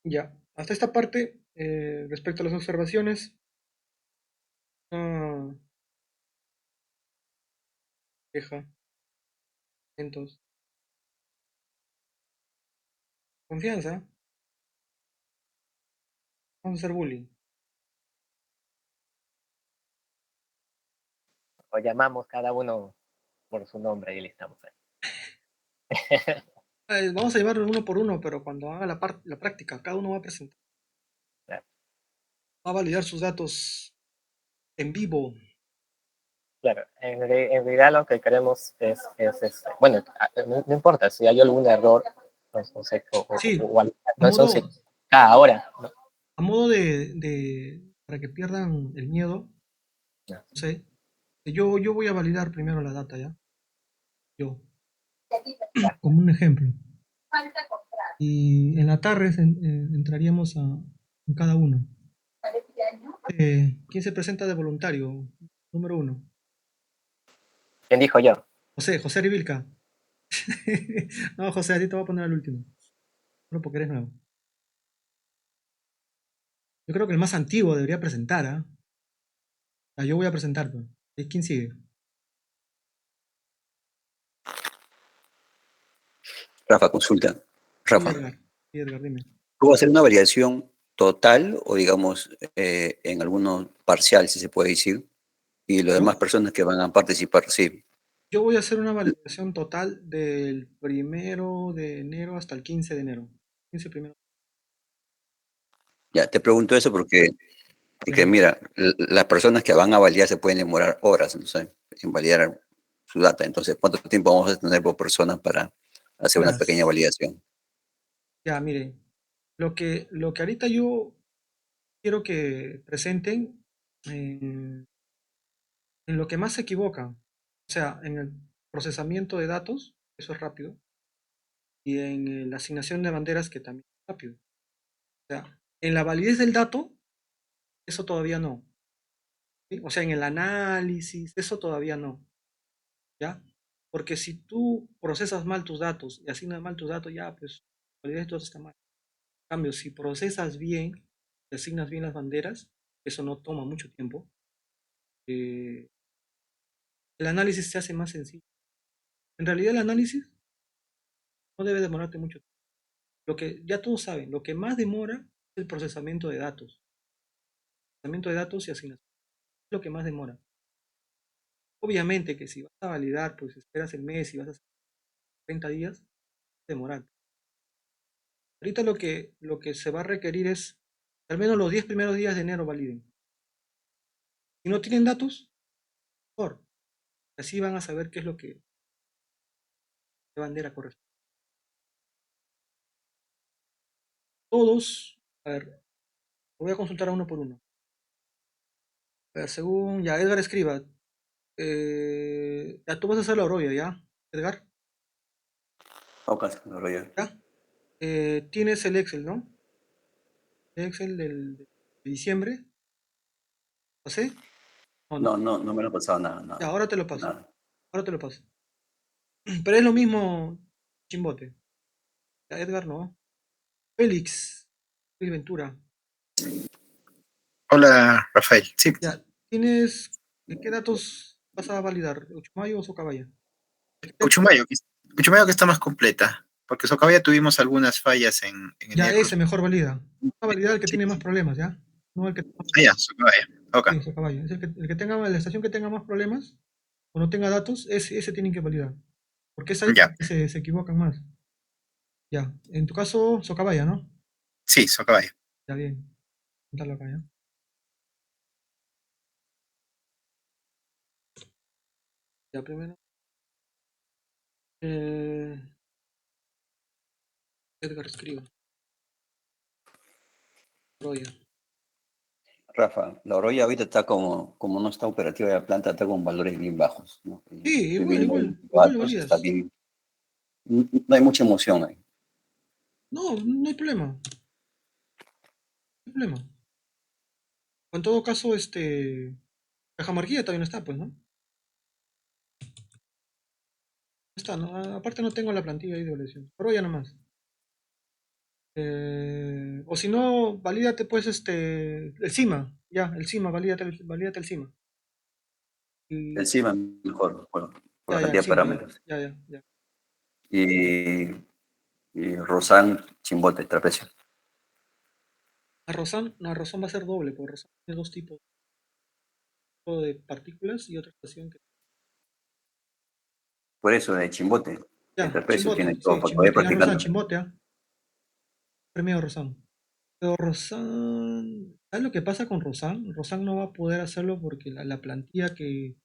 Ya, hasta esta parte, respecto a las observaciones, queja, entonces, confianza, vamos a hacer bullying. O llamamos cada uno por su nombre y le estamos ahí. Vamos a llevarlo uno por uno, pero cuando haga la práctica, cada uno va a presentar. Claro. Va a validar sus datos en vivo. Claro, en realidad lo que queremos es bueno, no importa si hay algún error, no sé, Sí, no son ahora, ¿no? A modo para que pierdan el miedo, no sé, yo voy a validar primero la data, ¿ya? Yo, como un ejemplo. Y en la tarde entraríamos en cada uno. ¿Quién se presenta de voluntario? Número 1. ¿Quién dijo yo? José Rivilca. No, José, a ti te voy a poner al último. Solo porque eres nuevo. Yo creo que el más antiguo debería presentar, ¿ah? Yo voy a presentar, pues. ¿Quién sigue? Rafa, consulta. Rafa, Edgar, dime. ¿tú vas a hacer una variación total o digamos en algunos parcial, si se puede decir? Y las demás personas que van a participar, sí. Yo voy a hacer una validación total del 1 de enero hasta el 15 de enero. 15 primero. Ya, te pregunto eso porque mira, las personas que van a validar se pueden demorar horas, no sé, en validar su data. Entonces, ¿cuánto tiempo vamos a tener por persona para hacer una pequeña validación? Ya, miren, lo que ahorita yo quiero que presenten en lo que más se equivoca, o sea, en el procesamiento de datos, eso es rápido, y en la asignación de banderas, que también es rápido. O sea, en la validez del dato, eso todavía no. ¿Sí? O sea, en el análisis, eso todavía no. ¿Ya? Porque si tú procesas mal tus datos y asignas mal tus datos, ya, pues, la validez de datos está mal. En cambio, si procesas bien y asignas bien las banderas, eso no toma mucho tiempo, el análisis se hace más sencillo. En realidad, el análisis no debe demorarte mucho tiempo. Lo que ya todos saben, lo que más demora es el procesamiento de datos. Procesamiento de datos y asignación es lo que más demora. Obviamente que si vas a validar, pues esperas el mes y vas a hacer 30 días, demorar. Ahorita lo que se va a requerir es al menos los 10 primeros días de enero validen. Si no tienen datos, mejor. Así van a saber qué es lo que qué bandera corresponde. Todos, a ver, voy a consultar a uno por uno. A ver, según ya Edgar escriba, ya tú vas a hacer la Oroya, ¿ya? Edgar, Ocas, lo rollo. ¿ya? Tienes el Excel, ¿no? El Excel de diciembre. ¿Pasé? No, no. No me lo he pasado nada, Ya, nada, ahora te lo paso. nada. Ahora te lo paso. Pero es lo mismo, Chimbote. Ya, Edgar, no. Félix, Luis Ventura. Hola, Rafael. Sí, Ya, ¿tienes qué datos vas a validar? ¿Uchumayo o Socabaya? Puchumayo, Puchumayo que está más completa, porque Socabaya tuvimos algunas fallas en el Ya, día de ese cruz. mejor valida. Va a validar el que Sí, tiene más problemas, ¿ya? No el que ah, ya, Socabaya. Ok, sí, Socabaya. Es el que tenga, la estación que tenga más problemas o no tenga datos, ese tienen que validar. Porque es ahí ya. que se equivocan más. Ya, en tu caso, Socabaya, ¿no? Sí, Socabaya. Ya, bien. Apuntarlo acá, ¿ya? Ya, primero. Eh, Edgar escriba. Roya. Rafa, la Oroya ahorita está como no está operativa la planta, está con valores bien bajos, ¿no? Y Sí, estoy igual, viendo igual, los igual datos, está validas. bien, no hay mucha emoción ahí. No, no hay problema. No hay problema. En todo caso, Cajamarquilla todavía no está, pues, ¿no? No está, ¿no? Aparte no tengo la plantilla ahí de evaluación. Pero ya nomás. O si no, valídate pues el CIMA. Ya, el CIMA, valídate el CIMA. Y, Encima mejor, por ya, la ya, el cantidad de CIMA, ya, parámetros. ya, ya, ya. Y, y Rosán, Chimbote, trapecio. La Rosán va a ser doble, porque Rosán tiene dos tipos, uno de partículas y otra estación que. Por eso, de Chimbote, el Ya, trapecio tiene Chimbote, todo sí, para poder Chimbote, ya Rosán, practicando. Chimbote, ¿ah? Premio Rosán. Pero Rosán, ¿sabes lo que pasa con Rosán? Rosán no va a poder hacerlo porque la plantilla de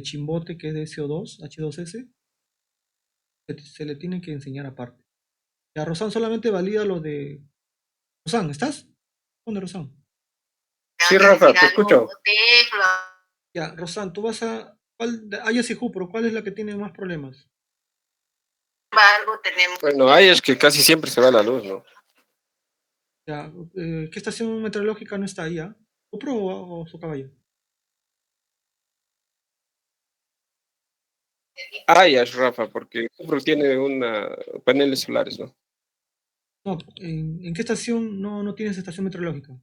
Chimbote, que es de SO2, H2S, se le tiene que enseñar aparte. Ya, Rosán solamente valida lo de. Rosán, ¿estás? ¿Dónde, Rosán? Sí, Rafa, te escucho. Ya, Rosán, tú vas a. Hay y pero ¿cuál es la que tiene más problemas? Bueno, ahí es que casi siempre se va la luz, ¿no? Ya, ¿qué estación meteorológica no está ahí, ah? ¿Cupro o Socabaya? Ah, ya es Rafa, porque Cupro tiene paneles solares, ¿no? No, ¿en qué estación no tienes estación meteorológica?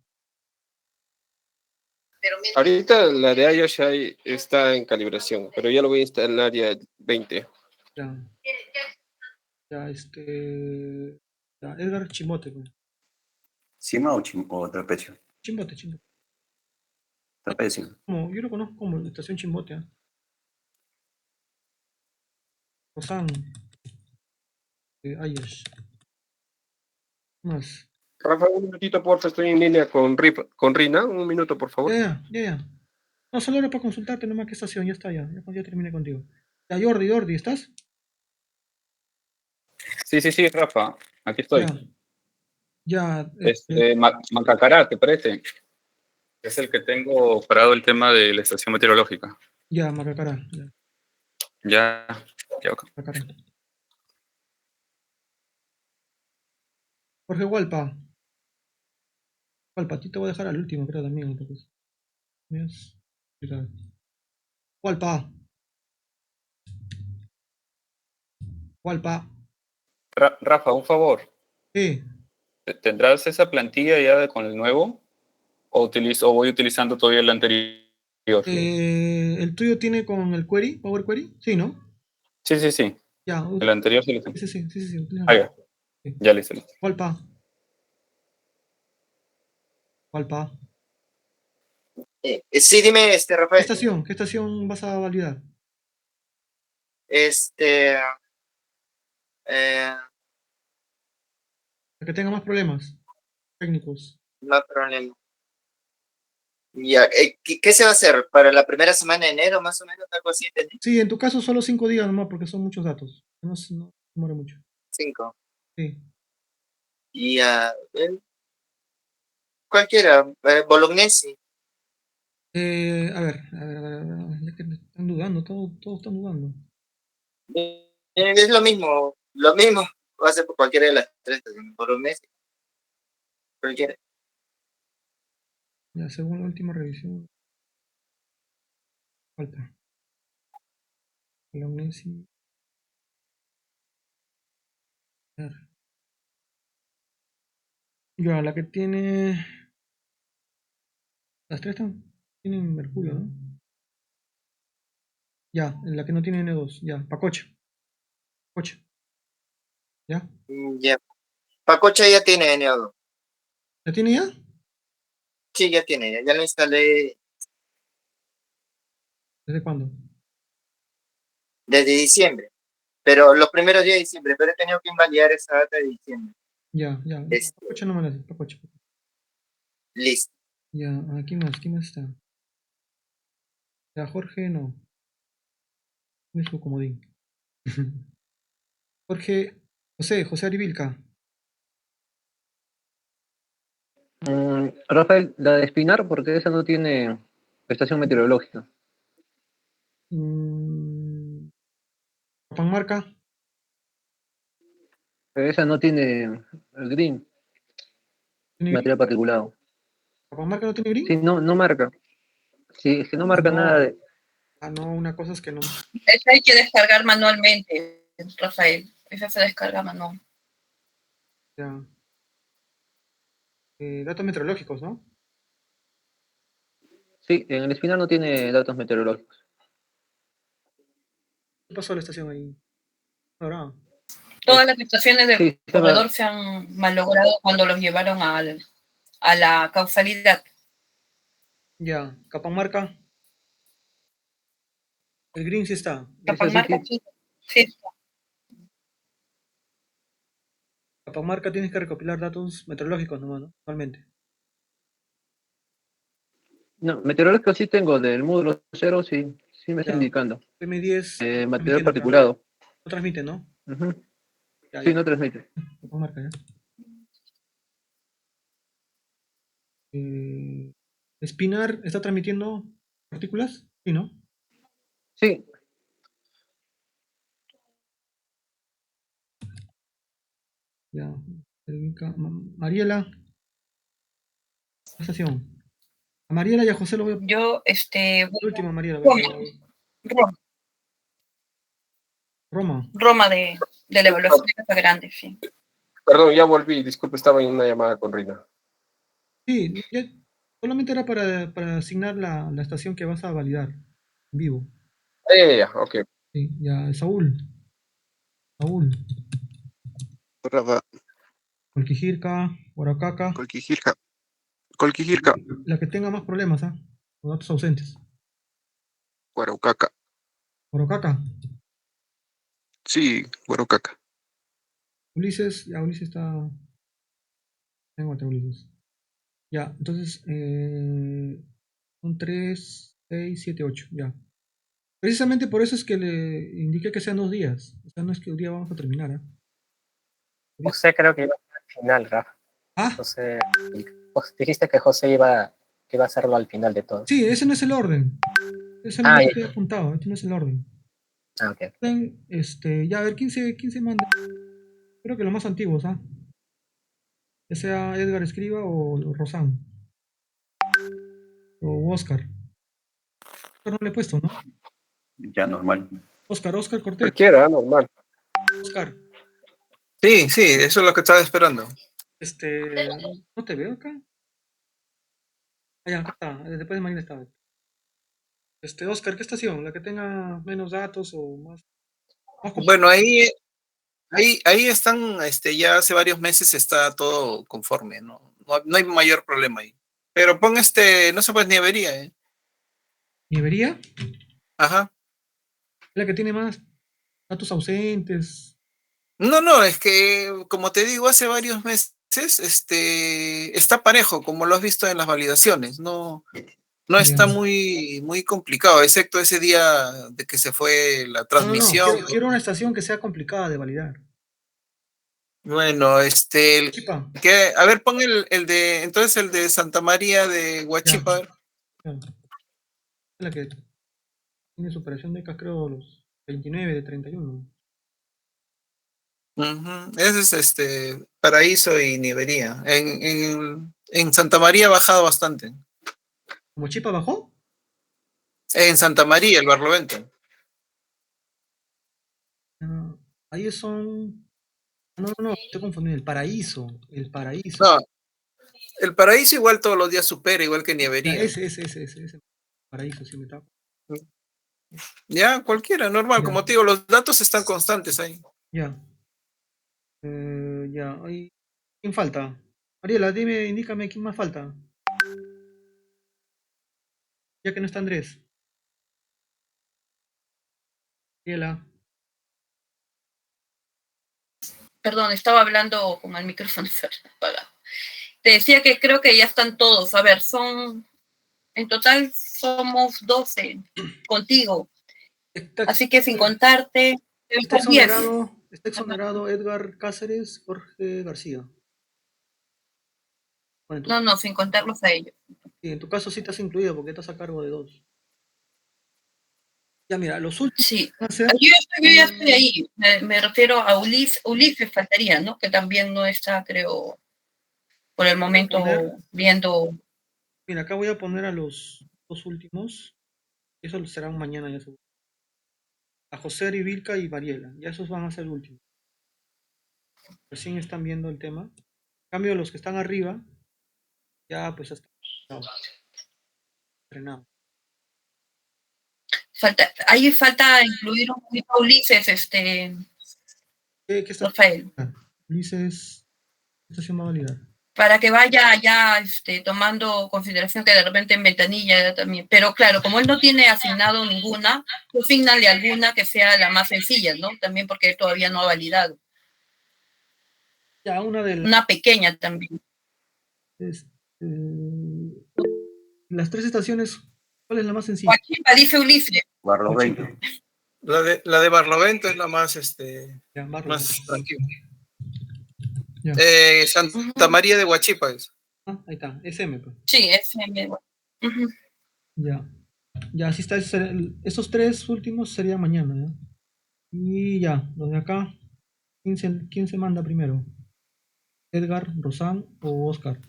Ahorita la de iOS ahí está en calibración, pero ya lo voy a instalar ya 20. Ya, ya, ya, Edgar Chimbote, pues. ¿Cima o trapecio? Chimbote, Chimbote. Trapecio. Yo lo conozco como estación Chimbote, ¿ah? Rosán, Ayers. Más. Rafa, un minutito, por favor, estoy en línea con Rina. Un minuto, por favor. Ya. No, solo era para consultarte nomás qué estación, ya está, ya terminé contigo. Ya, Jordi, ¿estás? Sí, Rafa, aquí estoy. Ya, ya, Macacará, ¿te parece? Es el que tengo parado el tema de la estación meteorológica. Ya, Macacara. Ya, ya. Macacara. Jorge Hualpa. Hualpa, a ti te voy a dejar al último, creo también. Porque es complicado. Hualpa. Hualpa. Rafa, un favor. Sí. ¿Tendrás esa plantilla ya con el nuevo? ¿O voy utilizando todavía el anterior? ¿El tuyo tiene con el query, Power Query? Sí, ¿no? Sí, sí, sí. Ya. El anterior sí lo tengo. Sí. Ah, ya. Sí. Ya listo. Hualpa. Hualpa. Sí, dime, Rafael. ¿Qué estación vas a validar? La que tenga más problemas técnicos. No hay problema. Ya, ¿qué se va a hacer? ¿Para la primera semana de enero, más o menos, algo así? ¿Entendí? Sí, en tu caso solo 5 días nomás, porque son muchos datos. No demora mucho. 5. Sí. Y cualquiera, Bolognesi. A ver, ya que me están dudando, todos están dudando. Es lo mismo va a ser por cualquiera de las tres, Bolognesi. Cualquiera. Ya, según la última revisión. Falta. Bolognesi. A ver. Ya, la que tiene. Las tres tienen mercurio, ¿no? Ya, en la que no tiene N2. Ya, Pacocha. Pacocha. ¿Ya? Ya. Pacocha ya tiene NO2. ¿La tiene ya? Sí, ya tiene, ya lo instalé ¿Desde cuándo? desde diciembre. Pero los primeros días de diciembre, pero he tenido que invalidar esa data de diciembre. Ya. Pacocha no me la hace. Pacocha. Listo. Ya, ¿quién más? ¿Quién más está? Ya, Jorge no. Es su comodín. Jorge, José Arivilca. Rafael, la de Espinar, porque esa no tiene estación meteorológica. Capanmarca. Esa no tiene el green, ¿Tiene green? material particulado. ¿Capanmarca no tiene green? Sí, no marca. Sí, es que no marca nada de... no, una cosa es que no. Esa hay que descargar manualmente, Rafael. Esa se descarga manual. Ya. Datos meteorológicos, ¿no? Sí, en el Espinar no tiene datos meteorológicos. ¿Qué pasó a la estación ahí? Ahora. Todas las estaciones del Sí, corredor se han malogrado cuando los llevaron a la causalidad. Ya, Capanmarca. El green sí está. Capanmarca sí. Capanmarca tienes que recopilar datos meteorológicos nomás, ¿no? Normalmente. No, meteorológico sí tengo, del módulo 0 sí me está Ya. indicando. M10. Material particulado. No transmite, ¿no? Ujú. Ya, Sí, ya. no transmite. Capanmarca, ya. Espinar está transmitiendo partículas, sí, ¿no? Sí. Ya. Mariela. Estación. A Mariela y a José lo voy a... Yo, Última, Mariela. Roma de la evaluación de Casa Grande, sí. Perdón, ya volví, disculpe, estaba en una llamada con Rina. Sí, solamente era para asignar la estación que vas a validar en vivo. Ok. Sí, ya, Saúl. Rafa. Colquijirca, Huaracaca. Colquijirca. La que tenga más problemas, ¿ah? Con datos ausentes. Huarocaca. Huaracaca. Sí, Huarocaca. Ulises está. Tengo otro Ulises. Ya, entonces, son 3, 6, 7, 8, ya. Precisamente por eso es que le indiqué que sean 2 días. O sea, no es que un día vamos a terminar, ¿eh? José creo que iba al final, Rafa. ¿Ah? José, dijiste que José iba que va a hacerlo al final de todo. Sí, ese no es el orden. Ese no Ah, es ya. lo que he apuntado, este no es el orden. Ah, ok. Ya, a ver, ¿quién se manda? Creo que los más antiguos, ¿ah? Ya sea Edgar Escriba o Rosán. O Oscar. Oscar no le he puesto, ¿no? Ya normal. Oscar Cortés. Cualquiera, normal. Oscar, Sí, sí, eso es lo que estaba esperando. ¿no te veo acá? Ah, ya, acá está, después de Marina estaba. Oscar, ¿qué estación? ¿La que tenga menos datos o más Bueno, ahí están, ya hace varios meses está todo conforme, no hay mayor problema ahí. Pero pon no se puede ni avería, ¿eh? ¿Nievería? Ajá. ¿La que tiene más datos ausentes? No, es que, como te digo, hace varios meses, está parejo, como lo has visto en las validaciones, no está Ya. muy complicado, excepto ese día de que se fue la No, transmisión. quiero una estación que sea complicada de validar. Bueno, Chipa. a ver, pon entonces el de Santa María de Huachipa. Ya. La que tiene superación de creo los 29 de 31. Ujú. Ese es Paraíso y Nivería. En Santa María ha bajado bastante. ¿Como Chipa bajó? En Santa María, el Barlovento. Ah, ahí son. No, estoy confundiendo. El Paraíso. El Paraíso. No, el Paraíso igual todos los días supera, igual que Ya, Nivería. ese. Paraíso, sí me tapa. Ya, cualquiera, normal. Ya. Como te digo, los datos están constantes ahí. Ya. Ya. Ahí. ¿Quién falta? Mariela, indícame quién más falta. Ya que no está Andrés. Mariela. Perdón, estaba hablando con el micrófono apagado. Te decía que creo que ya están todos. A ver, en total somos 12 contigo. Así que sin contarte, Está están 10. exonerado Edgar Cáceres, Jorge García. Bueno, No, sin contarlos a ellos. Sí, en tu caso sí estás incluido porque estás a cargo de 2. Ya mira, los últimos Sí. van a ser. Yo ya estoy ahí. Me refiero a Ulises faltaría, ¿no? Que también no está, creo, por el momento viendo. Mira, acá voy a poner a los dos últimos. Eso serán mañana ya seguro. A José Vilca y Mariela. Ya esos van a ser últimos. Recién están viendo el tema. En cambio, los que están arriba, ya pues están entrenados. Ahí falta incluir un poquito a Ulises, ¿Qué está Rafael. Ulises, ¿qué estación va a validar? Para que vaya ya tomando consideración que de repente en ventanilla también. Pero claro, como él no tiene asignado ninguna, pues asignale alguna que sea la más sencilla, ¿no? También porque él todavía no ha validado. Ya, una pequeña también. Las 3 estaciones, ¿cuál es la más sencilla? Huachipa, dice Ulises. Barlovento. La de Barlovento es la más, más tranquila. Santa María de Huachipa es. Ahí está, SM. Pues. Sí, SM. Ya, así está. Estos 3 últimos serían mañana, ¿ya? Y ya, los de acá, ¿quién se manda primero? ¿Edgar, Rosán o Oscar?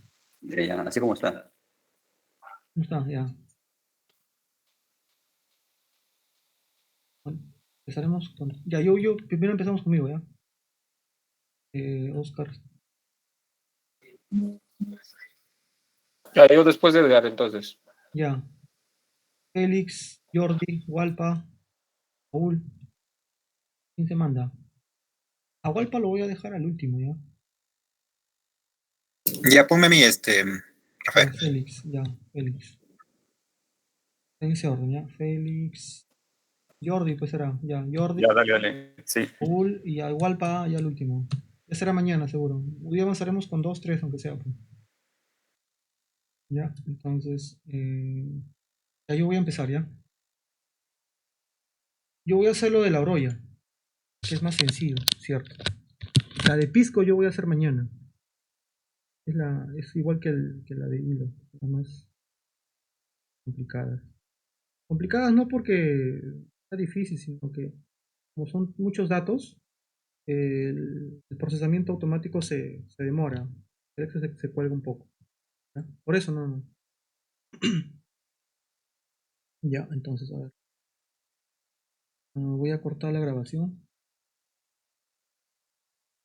Ya, así como está. ¿Cómo está? Ya. Bueno, empezaremos con. Ya, yo primero empezamos conmigo, ¿ya? Oscar. Ya, yo después de Edgar, entonces. Ya. Félix, Jordi, Walpa, Paul. ¿Quién se manda? A Walpa lo voy a dejar al último, ¿ya? Ya, ponme a mí, Rafael. Félix, ya, Félix. En ese orden, ¿ya? Félix. Jordi, pues será, ya. Jordi. Ya, dale. Sí. Paul y a Walpa ya el último. Ya será mañana, seguro. Hoy avanzaremos con 2, 3, aunque sea. Pues. Ya, entonces. Ya yo voy a empezar, ¿ya? Yo voy a hacer lo de la Oroya, que es más sencillo, ¿cierto? La de Pisco yo voy a hacer mañana. Es igual que la de Hilo, nada más complicadas. Complicadas no porque está difícil, sino que como son muchos datos, el procesamiento automático se demora. El Excel se cuelga un poco. ¿Ya? Por eso no. Ya, entonces, a ver. Voy a cortar la grabación.